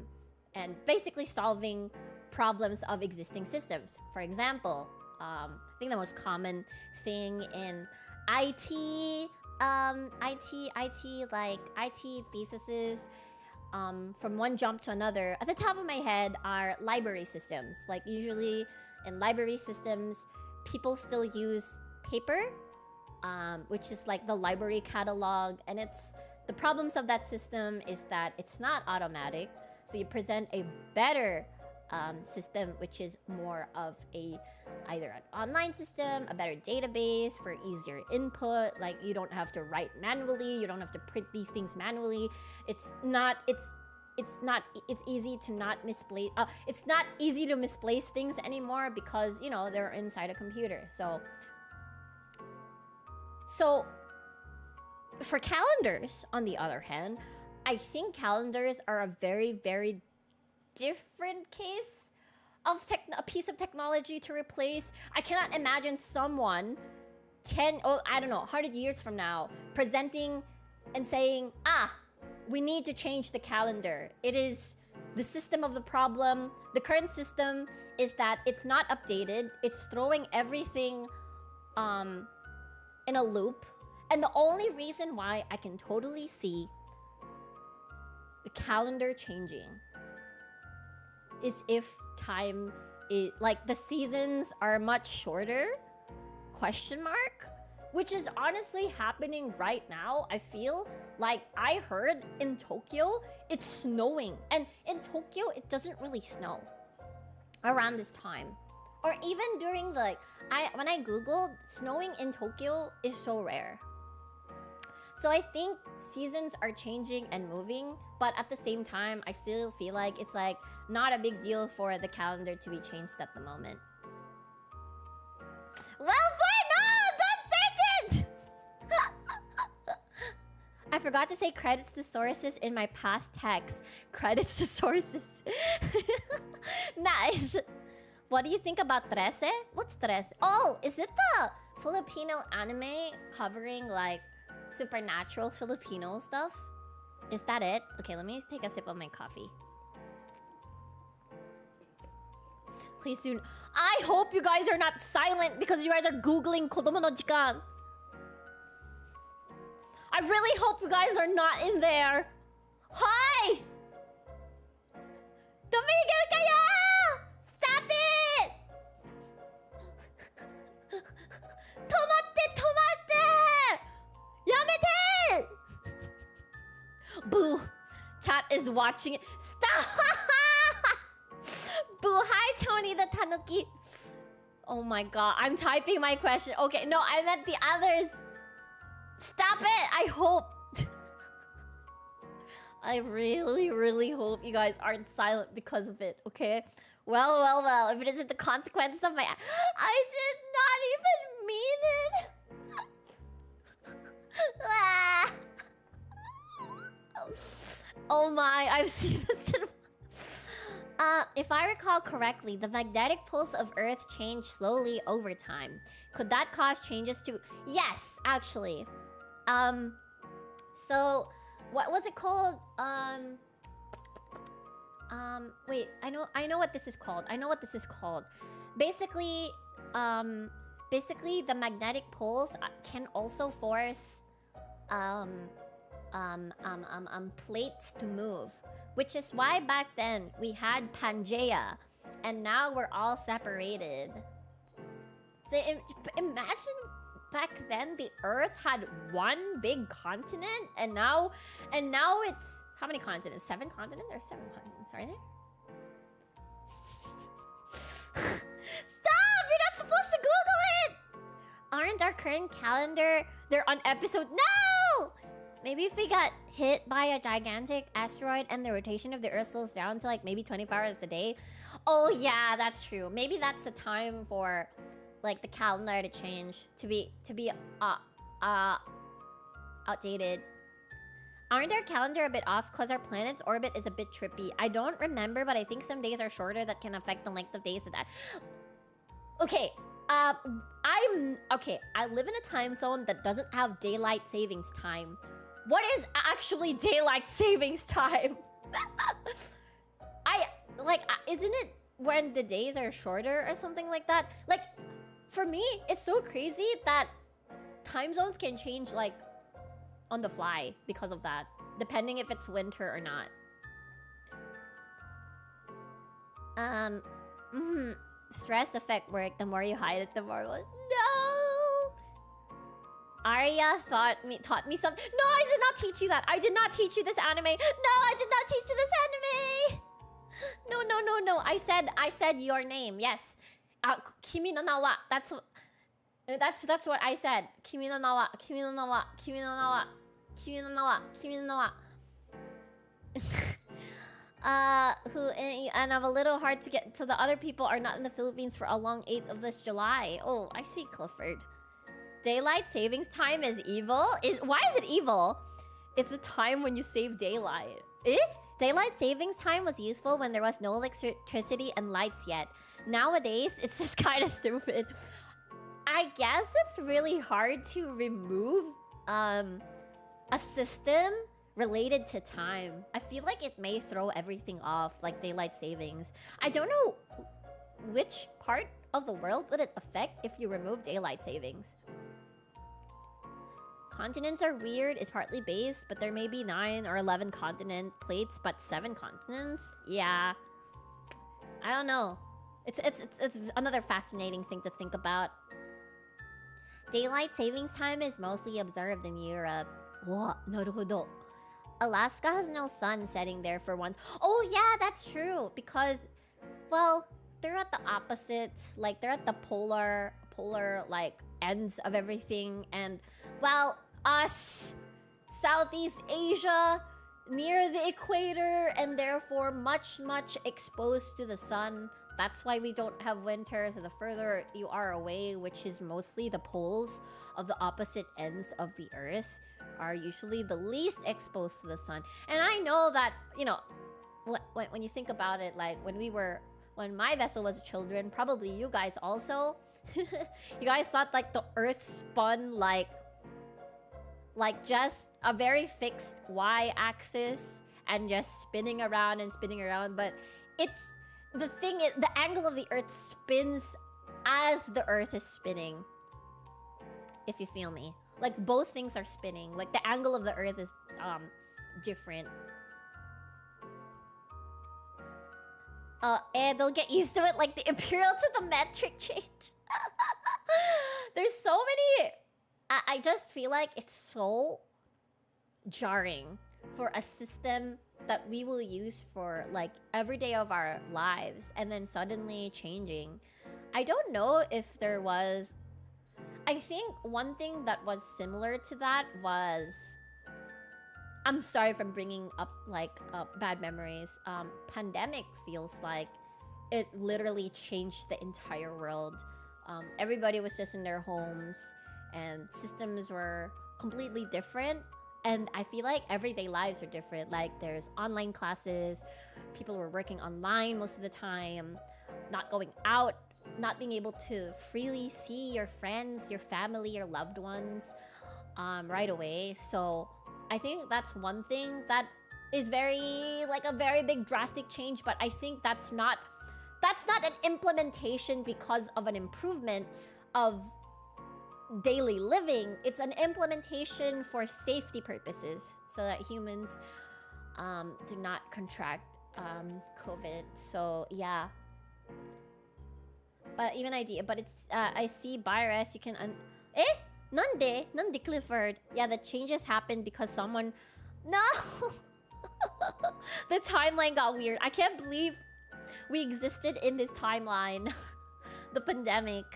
[SPEAKER 1] and basically solving problems of existing systems. For example, I think the most common thing in IT theses, from one jump to another, at the top of my head are library systems. Like usually in library systems, people still use paper, which is like the library catalog, and the problems of that system is that it's not automatic. So you present a better system, which is more of either an online system, a better database for easier input. Like you don't have to write manually, you don't have to print these things manually. It's easy to not misplace. It's not easy to misplace things anymore because they're inside a computer. So for calendars, on the other hand, I think calendars are a very, very different case of a piece of technology to replace. I cannot imagine someone 100 years from now presenting and saying, we need to change the calendar. It is the system of the problem. The current system is that it's not updated. It's throwing everything in a loop. And the only reason why I can totally see the calendar changing is if time is like the seasons are much shorter, question mark, which is honestly happening right now. I feel like I heard in Tokyo it's snowing, and in Tokyo it doesn't really snow around this time, or even during the when I googled, snowing in Tokyo is so rare. So I think seasons are changing and moving, but at the same time, I still feel like it's like not a big deal for the calendar to be changed at the moment. Well, boy, no! Don't search it! I forgot to say credits to sources in my past text. Credits to sources. Nice. What do you think about Trece? What's Trece? Oh, is it the Filipino anime covering like supernatural Filipino stuff? Is that it? Okay, let me take a sip of my coffee. Please do. I hope you guys are not silent because you guys are googling Kodomo no Jikan. I really hope you guys are not in there. Hi! Tumigil kayo! Stop it! Tomatte! Tomatte! Yamete! Boo. Chat is watching it. Stop! Boo. Hi, Tony the Tanuki. Oh my god. I'm typing my question. Okay, no, I meant the others. Stop it! I hope. I really, really hope you guys aren't silent because of it, okay? Well, well, well. If it isn't the consequences of my... I did not even mean it. Ah. Oh my, I've seen this in... if I recall correctly, the magnetic pulse of Earth changed slowly over time. Could that cause changes to... Yes, actually. So... What was it called? Wait, I know what this is called. I know what this is called. Basically, the magnetic poles can also force plates to move, which is why back then we had Pangea, and now we're all separated. So imagine back then the Earth had one big continent, and now it's how many continents? 7 continents? There are 7 continents, are there? Stop! You're not supposed to Google it! Aren't our current calendar... They're on episode... No! Maybe if we got hit by a gigantic asteroid and the rotation of the Earth slows down to like maybe 24 hours a day. Oh yeah, that's true. Maybe that's the time for like the calendar to change, to be outdated. Aren't our calendar a bit off because our planet's orbit is a bit trippy? I don't remember, but I think some days are shorter that can affect the length of days of that. Okay, I live in a time zone that doesn't have daylight savings time. What is actually daylight savings time? Isn't it when the days are shorter or something like that? Like, for me, it's so crazy that time zones can change like on the fly because of that, depending if it's winter or not. Stress affect work. The more you hide it, the more... No! Aria taught me something. No, I did not teach you that. I did not teach you this anime. No, I did not teach you this anime. No. I said your name. Yes. Kimi no nawa. That's what I said. Kimi no nawa. Kimi no nawa. Kimi no nawa. Kimi no nawa. Kimi no nawa. And I'm a little hard to get. So the other people are not in the Philippines for a long 8th of this July. Oh, I see, Clifford. Daylight savings time is evil? Why is it evil? It's a time when you save daylight. Daylight savings time was useful when there was no electricity and lights yet. Nowadays, it's just kind of stupid. I guess it's really hard to remove a system related to time. I feel like it may throw everything off, like daylight savings. I don't know which part of the world would it affect if you remove daylight savings. Continents are weird. It's partly based, but there may be 9 or 11 continent plates, but 7 continents? Yeah. I don't know. It's another fascinating thing to think about. Daylight savings time is mostly observed in Europe. What? なるほど. Alaska has no sun setting there for once. Oh yeah, that's true. Because, well, they're at the opposites. Like, they're at the polar, like, ends of everything. And, well, us, Southeast Asia, near the equator, and therefore much exposed to the sun. That's why we don't have winter. So the further you are away, which is mostly the poles of the opposite ends of the Earth, are usually the least exposed to the sun. And I know that, you know, when you think about it, like when my vessel was children, probably you guys also, you guys thought like the Earth spun like just a very fixed y-axis and just spinning around. But it's, the thing is, the angle of the Earth spins as the Earth is spinning. If you feel me. Like, both things are spinning. Like, the angle of the Earth is different. And they'll get used to it, like the imperial to the metric change. There's so many... I just feel like it's so jarring for a system that we will use for, like, every day of our lives and then suddenly changing. I don't know if there was... I think one thing that was similar to that was... I'm sorry if I'm bringing up, like, bad memories. Pandemic feels like it literally changed the entire world. Everybody was just in their homes and systems were completely different. And I feel like everyday lives are different. Like, there's online classes, people were working online most of the time, not going out, not being able to freely see your friends, your family, your loved ones right away. So I think that's one thing that is very, like, a very big drastic change. But I think that's not an implementation because of an improvement of daily living. It's an implementation for safety purposes so that humans do not contract COVID. So yeah. But even idea, but it's I see virus you can Nande Clifford. Yeah, the changes happened because someone no the timeline got weird. I can't believe we existed in this timeline. The pandemic.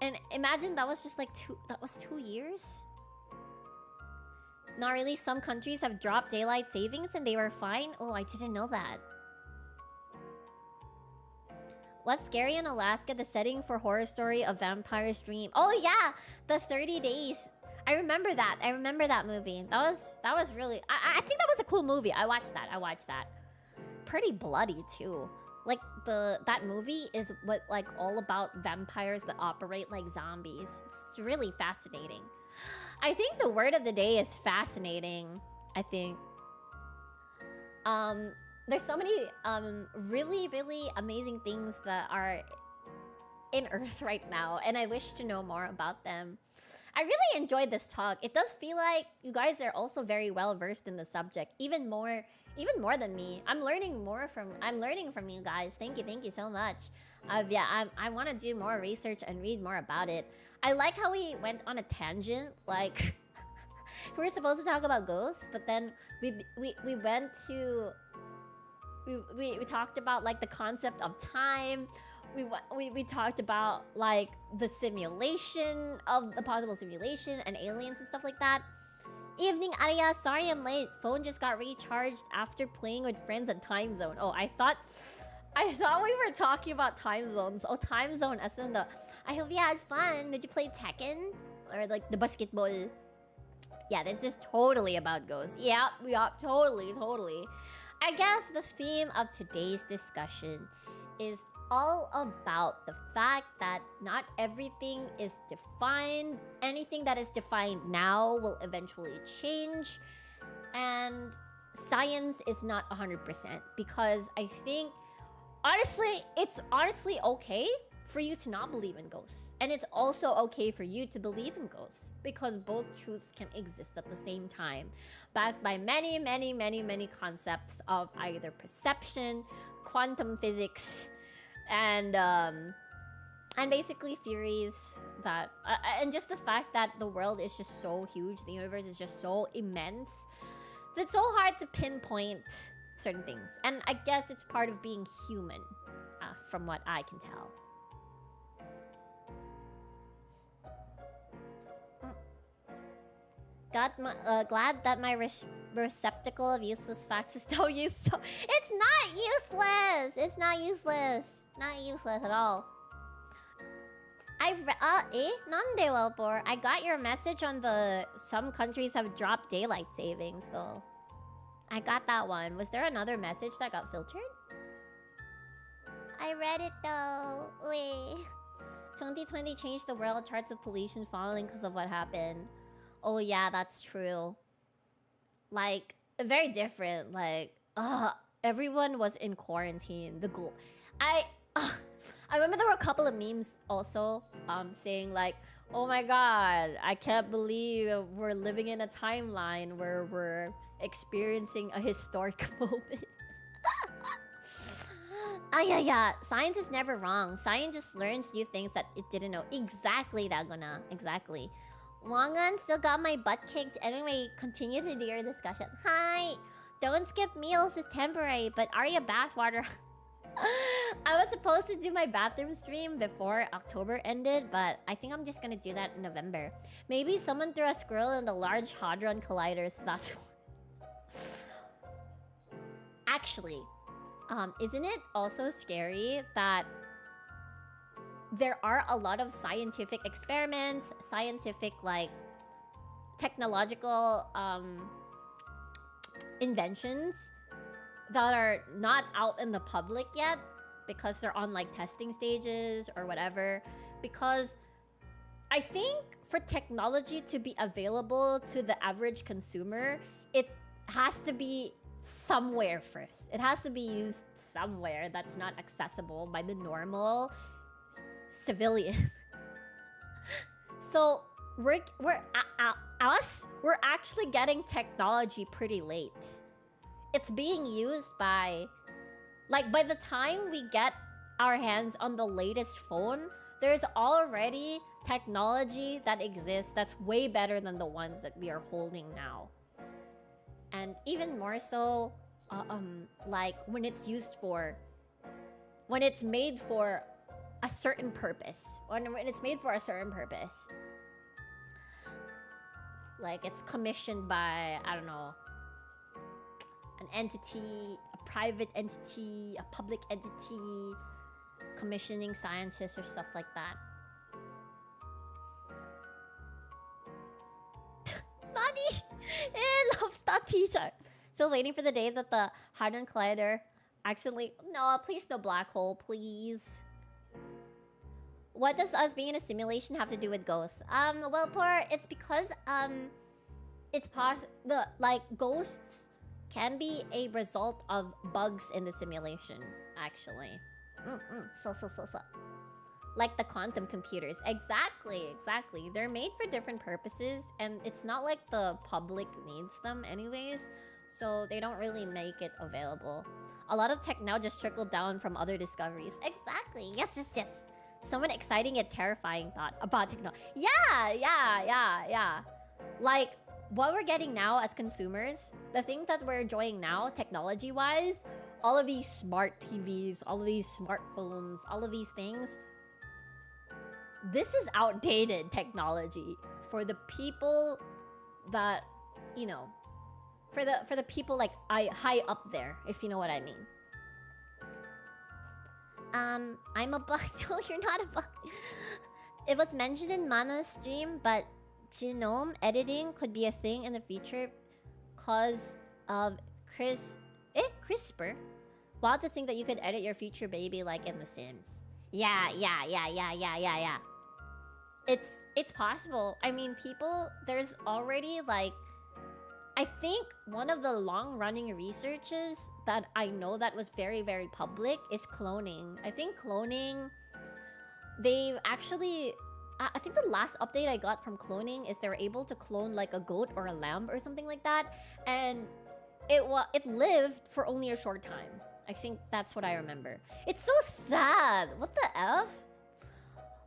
[SPEAKER 1] And imagine that was just like 2 years? Not really. Some countries have dropped daylight savings and they were fine. Oh, I didn't know that. What's scary in Alaska? The setting for horror story of Vampire's Dream. Oh yeah, the 30 days. I remember that. I remember that movie. That was really. I think that was a cool movie. I watched that. Pretty bloody too. Like that movie is all about vampires that operate like zombies. It's really fascinating. I think the word of the day is fascinating. I think. There's so many really amazing things that are in Earth right now, and I wish to know more about them. I really enjoyed this talk. It does feel like you guys are also very well versed in the subject, even more than me. I'm learning from you guys. Thank you so much. Yeah, I want to do more research and read more about it. I like how we went on a tangent, like we were supposed to talk about ghosts, but then we went to we talked about like the concept of time. We talked about like the simulation of the possible simulation and aliens and stuff like that. Evening, Aria. Sorry I'm late. Phone just got recharged after playing with friends at time zone. Oh, I thought we were talking about time zones. Oh, time zone as in the... I hope you had fun. Did you play Tekken? Or like the basketball? Yeah, this is totally about ghosts. Yeah, totally. I guess the theme of today's discussion is all about the fact that not everything is defined. Anything that is defined now will eventually change. And science is not 100% because I think, honestly, it's honestly okay for you to not believe in ghosts. And it's also okay for you to believe in ghosts because both truths can exist at the same time, backed by many, many, many, many concepts of either perception, quantum physics, and basically theories that and just the fact that the world is just so huge, the universe is just so immense, that it's so hard to pinpoint certain things. And I guess it's part of being human, from what I can tell. Glad that my receptacle of useless facts is still useful. It's not useless! It's not useless. Not useless at all. Nande Wellbore? I got your message on the some countries have dropped daylight savings though. I got that one. Was there another message that got filtered? I read it though. Wait. 2020 changed the world. Charts of pollution falling because of what happened. Oh yeah, that's true. Like, very different. Like, everyone was in quarantine. I remember there were a couple of memes also saying like, oh my god, I can't believe we're living in a timeline where we're experiencing a historic moment. Yeah. Science is never wrong. Science just learns new things that it didn't know. Exactly, Dagona. Exactly. Wangan still got my butt kicked. Anyway, continue to do your discussion. Hi! Don't skip meals is temporary, but Aria bathwater... I was supposed to do my bathroom stream before October ended, but I think I'm just gonna do that in November. Maybe someone threw a squirrel in the Large Hadron Collider, so that's... Actually, isn't it also scary that there are a lot of scientific experiments, scientific, like, technological inventions that are not out in the public yet because they're on, like, testing stages or whatever? Because I think for technology to be available to the average consumer, it has to be somewhere first. It has to be used somewhere that's not accessible by the normal civilian. So we're actually getting technology pretty late. It's being used by, like, by the time we get our hands on the latest phone, there's already technology that exists that's way better than the ones that we are holding now. And even more so, like, when it's made for a certain purpose. When it's made for a certain purpose. Like, it's commissioned by, I don't know, an entity, a private entity, a public entity, commissioning scientists or stuff like that. Nani? Loves that t-shirt. Still waiting for the day that the Hadron Collider accidentally... No, please no black hole, please. What does us being in a simulation have to do with ghosts? Well, it's because, it's like, ghosts can be a result of bugs in the simulation, actually. So. Like the quantum computers. Exactly. They're made for different purposes, and it's not like the public needs them anyways, so they don't really make it available. A lot of tech now just trickled down from other discoveries. Exactly. Yes. Someone exciting yet terrifying thought about technology. Yeah. Like, what we're getting now as consumers, the things that we're enjoying now, technology-wise, all of these smart TVs, all of these smartphones, all of these things, this is outdated technology for the people that, you know, for the people like high up there, if you know what I mean. I'm a bug. No, you're not a bug. It was mentioned in Mana's stream, but genome editing could be a thing in the future cause of CRISPR. Wild to think that you could edit your future baby like in The Sims. Yeah. It's possible. I mean, there's already, like, I think one of the long-running researches that I know that was very, very public is cloning. I think cloning, they've actually... I think the last update I got from cloning is they were able to clone like a goat or a lamb or something like that. And it lived for only a short time. I think that's what I remember. It's so sad. What the F?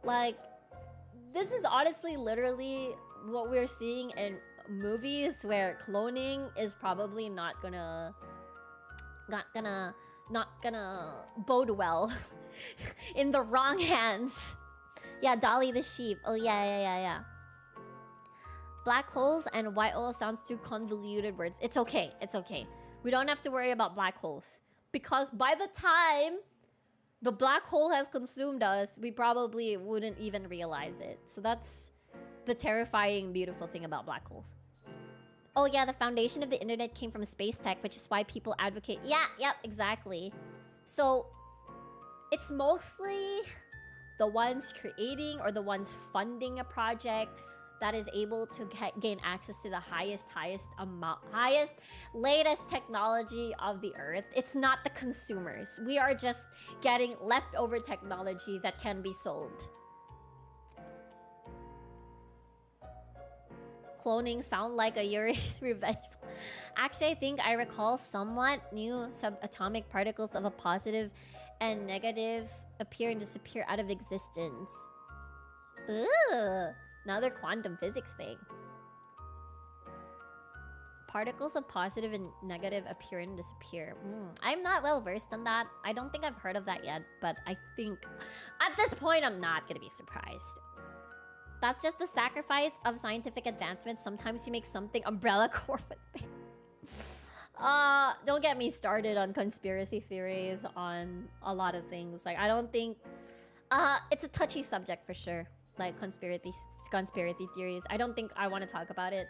[SPEAKER 1] Like, this is honestly literally what we're seeing in movies where cloning is probably not gonna bode well in the wrong hands. Yeah, Dolly the sheep. Oh yeah. Black holes and white holes sounds too convoluted words. It's okay. We don't have to worry about black holes. Because by the time the black hole has consumed us, we probably wouldn't even realize it. So that's the terrifying, beautiful thing about black holes. Oh yeah, the foundation of the internet came from space tech, which is why people advocate... Yep, exactly. So, it's mostly the ones creating or the ones funding a project that is able to gain access to the highest, latest technology of the earth. It's not the consumers. We are just getting leftover technology that can be sold. Cloning sound like a Yuri revenge. Actually, I think I recall somewhat new subatomic particles of a positive and negative appear and disappear out of existence. Ooh, another quantum physics thing. Particles of positive and negative appear and disappear. I'm not well versed on that. I don't think I've heard of that yet, but I think at this point I'm not gonna be surprised. That's just the sacrifice of scientific advancement. Sometimes you make something umbrella corporate thing. Don't get me started on conspiracy theories on a lot of things. Like, I don't think... it's a touchy subject for sure. Like, conspiracy theories. I don't think I want to talk about it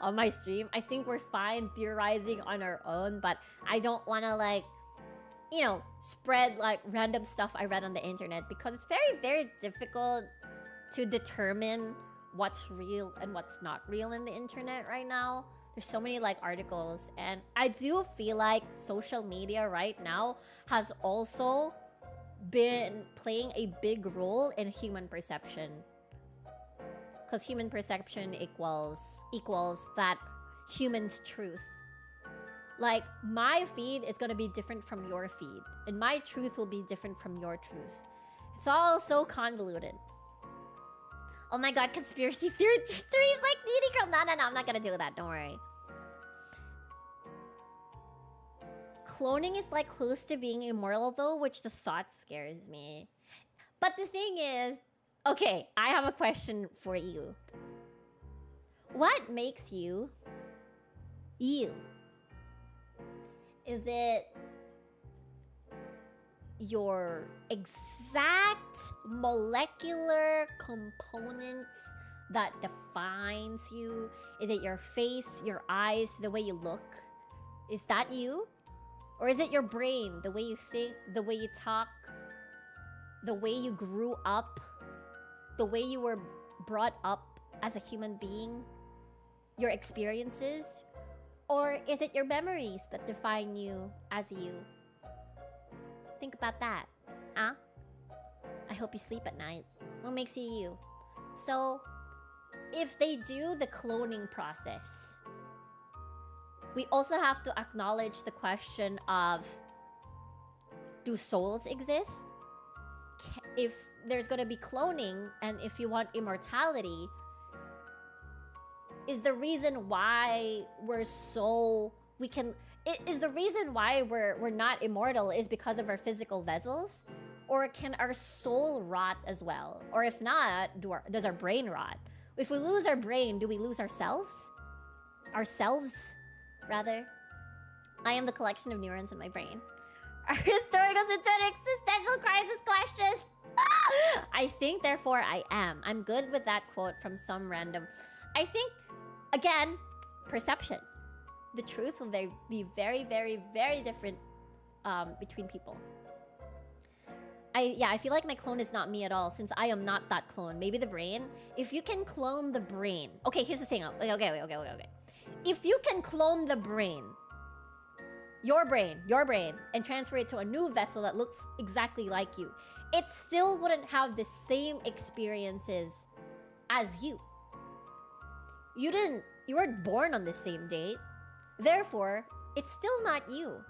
[SPEAKER 1] on my stream. I think we're fine theorizing on our own, but I don't want to, like, you know, spread, like, random stuff I read on the internet, because it's very, very difficult to determine what's real and what's not real in the internet right now. There's so many like articles, and I do feel like social media right now has also been playing a big role in human perception, because human perception equals that human's truth. Like, my feed is gonna be different from your feed, and my truth will be different from your truth. It's all so convoluted. Oh my god, conspiracy theories like Needy Girl. No, I'm not gonna do that, don't worry. Cloning is like close to being immortal though, which the thought scares me. But the thing is, okay, I have a question for you. What makes you you? Is it your exact molecular components that defines you? Is it your face, your eyes, the way you look? Is that you? Or is it your brain, the way you think, the way you talk, the way you grew up, the way you were brought up as a human being, your experiences? Or is it your memories that define you as you? Think about that. Huh? I hope you sleep at night. What makes you you? So, if they do the cloning process, we also have to acknowledge the question of, do souls exist? If there's going to be cloning, and if you want immortality, is the reason why we're so... Is the reason why we're not immortal is because of our physical vessels? Or can our soul rot as well? Or if not, does our brain rot? If we lose our brain, do we lose ourselves? Ourselves, rather? I am the collection of neurons in my brain. Are you throwing us into an existential crisis question? I think, therefore I am. I'm good with that quote from some random... I think, again, perception. The truth will be very, very, very different between people. I feel like my clone is not me at all, since I am not that clone. Maybe the brain. If you can clone the brain... Okay, here's the thing. Okay. if you can clone the brain, your brain, and transfer it to a new vessel that looks exactly like you, it still wouldn't have the same experiences as you. You weren't born on the same date. Therefore, it's still not you.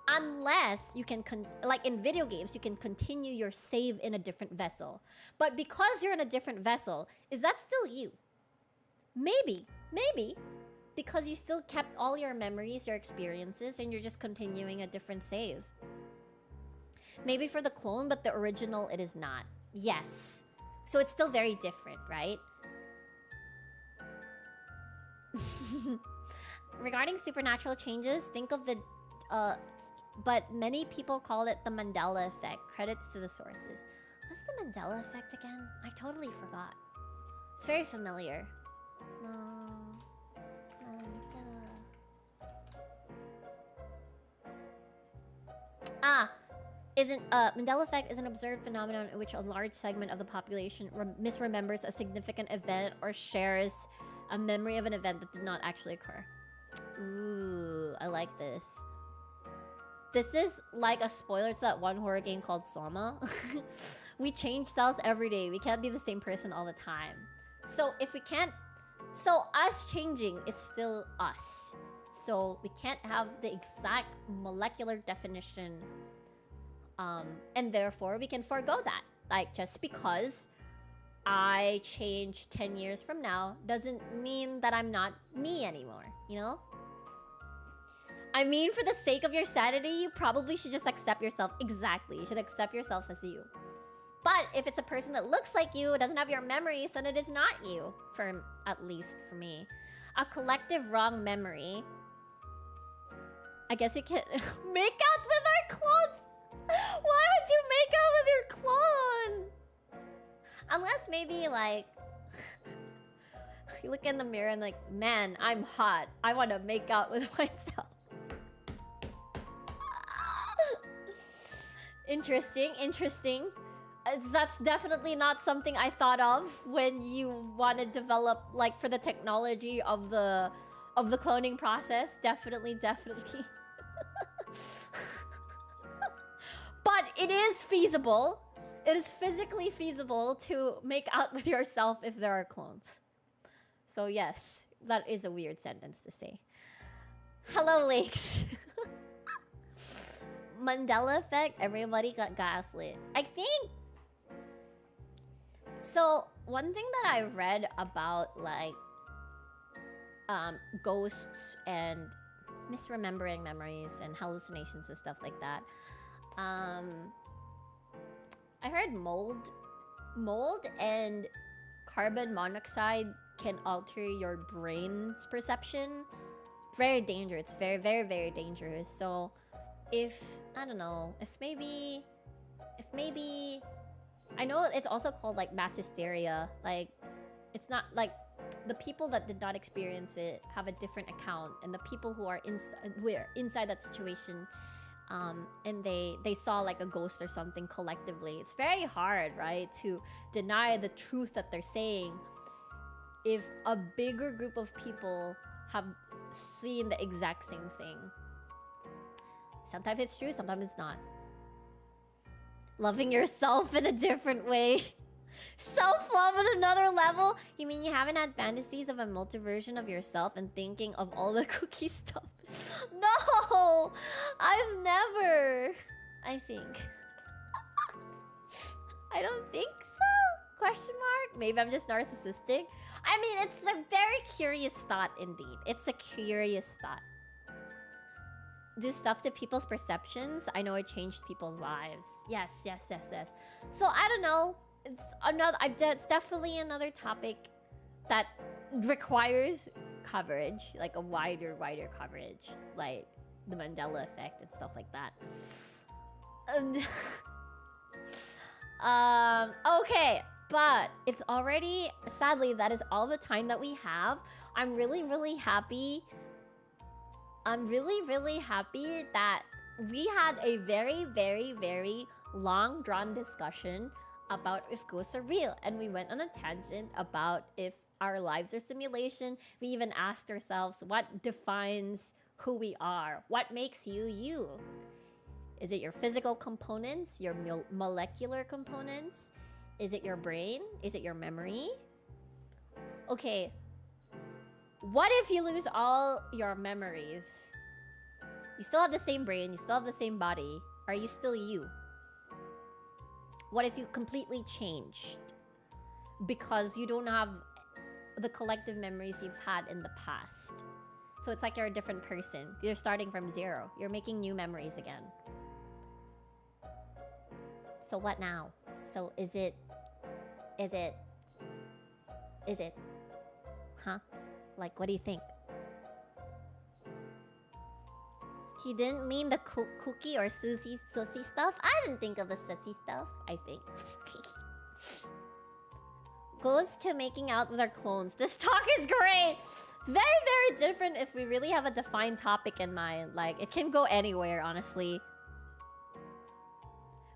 [SPEAKER 1] Unless you can, like in video games, you can continue your save in a different vessel. But because you're in a different vessel, is that still you? Maybe. Because you still kept all your memories, your experiences, and you're just continuing a different save. Maybe for the clone, but the original, it is not. Yes. So it's still very different, right? Regarding supernatural changes, think of the... but many people call it the Mandela effect. Credits to the sources. What's the Mandela effect again? I totally forgot. It's very familiar. Mandela effect is an observed phenomenon in which a large segment of the population misremembers a significant event or shares a memory of an event that did not actually occur. Ooh, I like this. This is like a spoiler to that one horror game called Soma. We change selves every day. We can't be the same person all the time. So if we can't... So us changing is still us. So we can't have the exact molecular definition. And therefore, we can forego that. Like, just because I change 10 years from now doesn't mean that I'm not me anymore, you know? I mean, for the sake of your sanity, you probably should just accept yourself. Exactly. You should accept yourself as you. But if it's a person that looks like you, doesn't have your memories, then it is not you. At least for me. A collective wrong memory. I guess you can make out with our clones. Why would you make out with your clone? Unless maybe like... you look in the mirror and like, man, I'm hot. I want to make out with myself. Interesting. That's definitely not something I thought of when you want to develop, like, for the technology of the cloning process. Definitely. But it is feasible. It is physically feasible to make out with yourself if there are clones. So yes, that is a weird sentence to say. Hello, Lakes. Mandela effect, everybody got gaslit. I think... So, one thing that I read about, like, ghosts and misremembering memories and hallucinations and stuff like that. I heard mold and carbon monoxide can alter your brain's perception. Very dangerous. It's very dangerous. So, if maybe I know it's also called like mass hysteria. Like, it's not like the people that did not experience it have a different account, and the people who are inside that situation, and they saw like a ghost or something collectively. It's very hard, right, to deny the truth that they're saying if a bigger group of people have seen the exact same thing. Sometimes it's true, sometimes it's not. Loving yourself in a different way. Self-love at another level? You mean you haven't had fantasies of a multiversion of yourself and thinking of all the cookie stuff? No! I've never... I think. I don't think so? Question mark? Maybe I'm just narcissistic? I mean, it's a very curious thought indeed. It's a curious thought. Do stuff to people's perceptions. I know it changed people's lives. Yes. So I don't know. It's definitely another topic that requires coverage, like a wider coverage, like the Mandela effect and stuff like that. Okay, but it's already, sadly, that is all the time that we have. I'm really happy. I'm really happy that we had a very long drawn discussion about if ghosts are real, and we went on a tangent about if our lives are simulation. We even asked ourselves, what defines who we are? What makes you you? Is it your physical components, your molecular components? Is it your brain? Is it your memory? Okay, what if you lose all your memories? You still have the same brain, you still have the same body. Are you still you? What if you completely changed? Because you don't have the collective memories you've had in the past. So it's like you're a different person. You're starting from zero. You're making new memories again. So what now? So is it? Huh? Like, what do you think? He didn't mean the cookie or sushi stuff. I didn't think of the sushi stuff, I think. Goes to making out with our clones. This talk is great. It's very, very different if we really have a defined topic in mind. Like, it can go anywhere, honestly.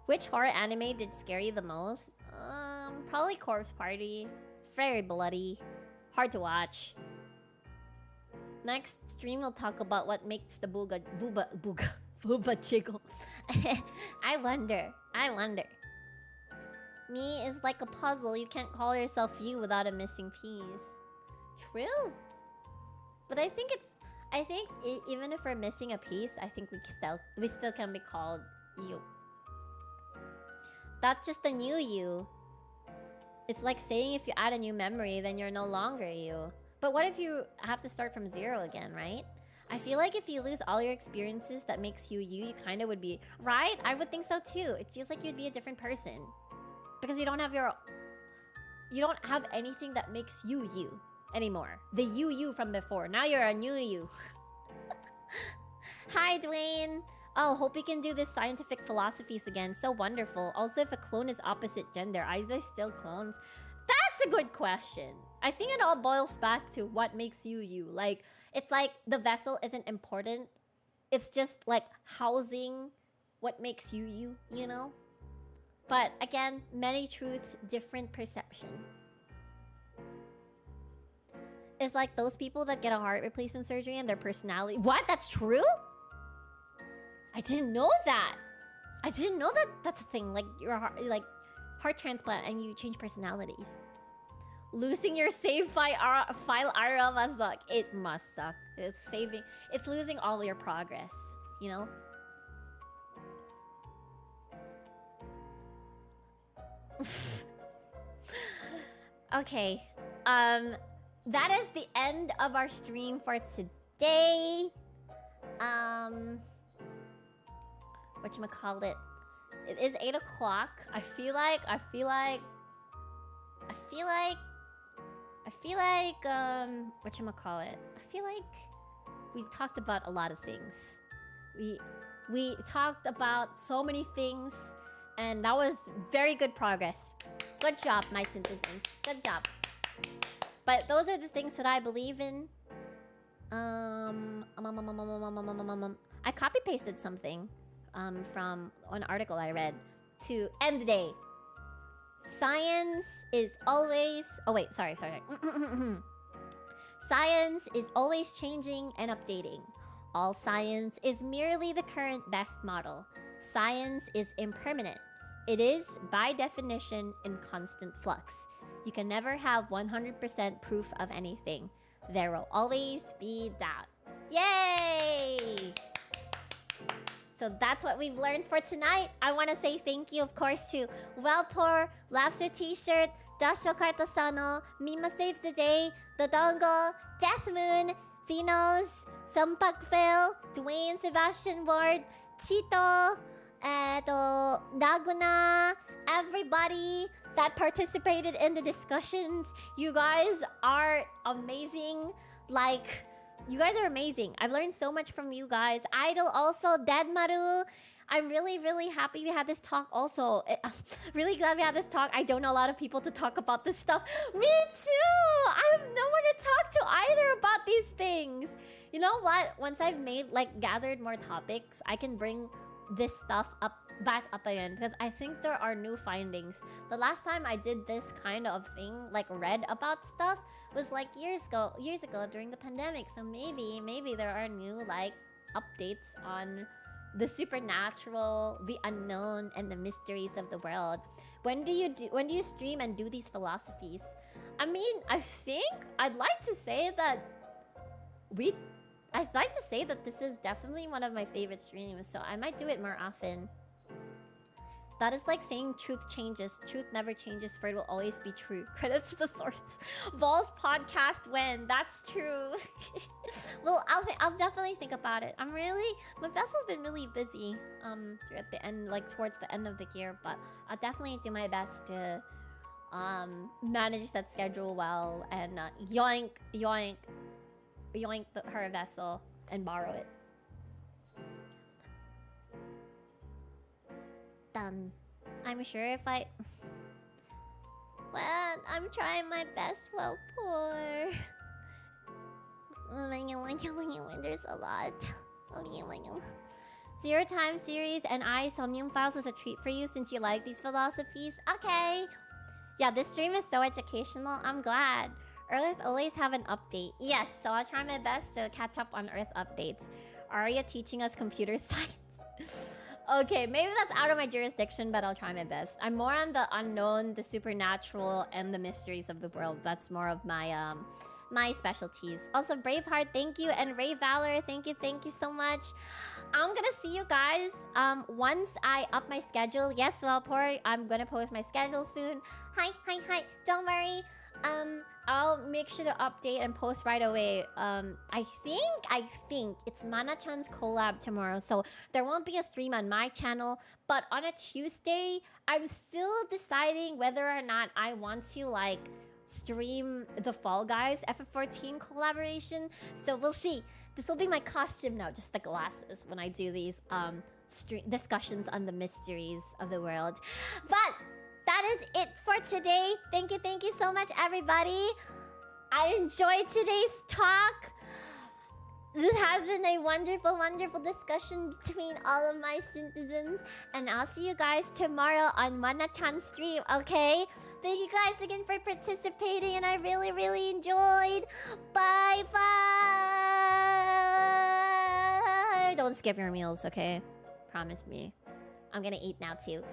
[SPEAKER 1] Which horror anime did scare you the most? Probably Corpse Party. It's very bloody. Hard to watch. Next stream we'll talk about what makes the booba jiggle. I wonder. Me is like a puzzle. You can't call yourself you without a missing piece. True. But I think even if we're missing a piece, I think we still can be called you. That's just a new you. It's like saying if you add a new memory, then you're no longer you. But what if you have to start from zero again, right? I feel like if you lose all your experiences that makes you you, you kind of would be... Right? I would think so too. It feels like you'd be a different person. Because you don't have anything that makes you you anymore. The you from before. Now you're a new you. Hi, Dwayne. Oh, hope we can do this scientific philosophies again. So wonderful. Also, if a clone is opposite gender, are they still clones? That's a good question. I think it all boils back to what makes you you. Like, it's like the vessel isn't important. It's just like housing what makes you you, you know? But again, many truths, different perception. It's like those people that get a heart replacement surgery and their personality... What? That's true? I didn't know that. I didn't know that that's a thing. Like, your heart transplant and you change personalities. Losing your save file Aria must suck. It must suck. It's losing all your progress, you know? Okay. That is the end of our stream for today. Whatchamacallit? It is 8 o'clock. I feel like whatchamacallit? I feel like we've talked about a lot of things. We talked about so many things, and that was very good progress. Good job, my citizens. Good job. But those are the things that I believe in. I copy pasted something from an article I read to end the day. Science is always... Oh wait, sorry. Science is always changing and updating. All science is merely the current best model. Science is impermanent. It is, by definition, in constant flux. You can never have 100% proof of anything. There will always be doubt. Yay! So that's what we've learned for tonight. I want to say thank you, of course, to Wellpour, Laughter T-shirt, Dasho Kartasano, Mima Saves the Day, The Dongle, Death Moon, Zenos, Sumpakville, Dwayne Sebastian Ward, Chito, Naguna, everybody that participated in the discussions. You guys are amazing. Like, you guys are amazing. I've learned so much from you guys. Idol also, Deadmaru. I'm really, really happy we had this talk also. I'm really glad we had this talk. I don't know a lot of people to talk about this stuff. Me too! I have no one to talk to either about these things. You know what? Once I've gathered more topics, I can bring this stuff up back up again because I think there are new findings. The last time I did this kind of thing, like read about stuff, was like years ago during the pandemic. So maybe there are new like updates on the supernatural, the unknown, and the mysteries of the world. When do you stream and do these philosophies? I mean, I think I'd like to say that this is definitely one of my favorite streams, so I might do it more often. That is like saying truth changes. Truth never changes, for it will always be true. Credits to the source. VOLs podcast when. That's true. Well, I'll definitely think about it. My vessel's been really busy at the end, like towards the end of the year, but I'll definitely do my best to manage that schedule well and yoink her vessel and borrow it. Done. I'm sure if I... Well, I'm trying my best, well, poor. There's a lot. Zero Time series and Somnium Files is a treat for you since you like these philosophies. Okay. Yeah, this stream is so educational. I'm glad. Earth always have an update. Yes, so I'll try my best to catch up on Earth updates. Aria teaching us computer science. Okay, maybe that's out of my jurisdiction, but I'll try my best. I'm more on the unknown, the supernatural, and the mysteries of the world. That's more of my my specialties. Also, Braveheart, thank you, and Ray Valor, thank you so much. I'm gonna see you guys once I up my schedule. Yes, well, poor, I'm gonna post my schedule soon. Hi. Don't worry. I'll make sure to update and post right away. I think it's Mana-chan's collab tomorrow, so there won't be a stream on my channel. But on a Tuesday, I'm still deciding whether or not I want to like stream the Fall Guys FF14 collaboration. So we'll see. This will be my costume now, just the glasses, when I do these discussions on the mysteries of the world. But that is it for today. Thank you so much, everybody. I enjoyed today's talk. This has been a wonderful discussion between all of my citizens. And I'll see you guys tomorrow on Mana-chan stream, okay? Thank you guys again for participating, and I really enjoyed. Bye. Don't skip your meals, okay? Promise me. I'm gonna eat now too.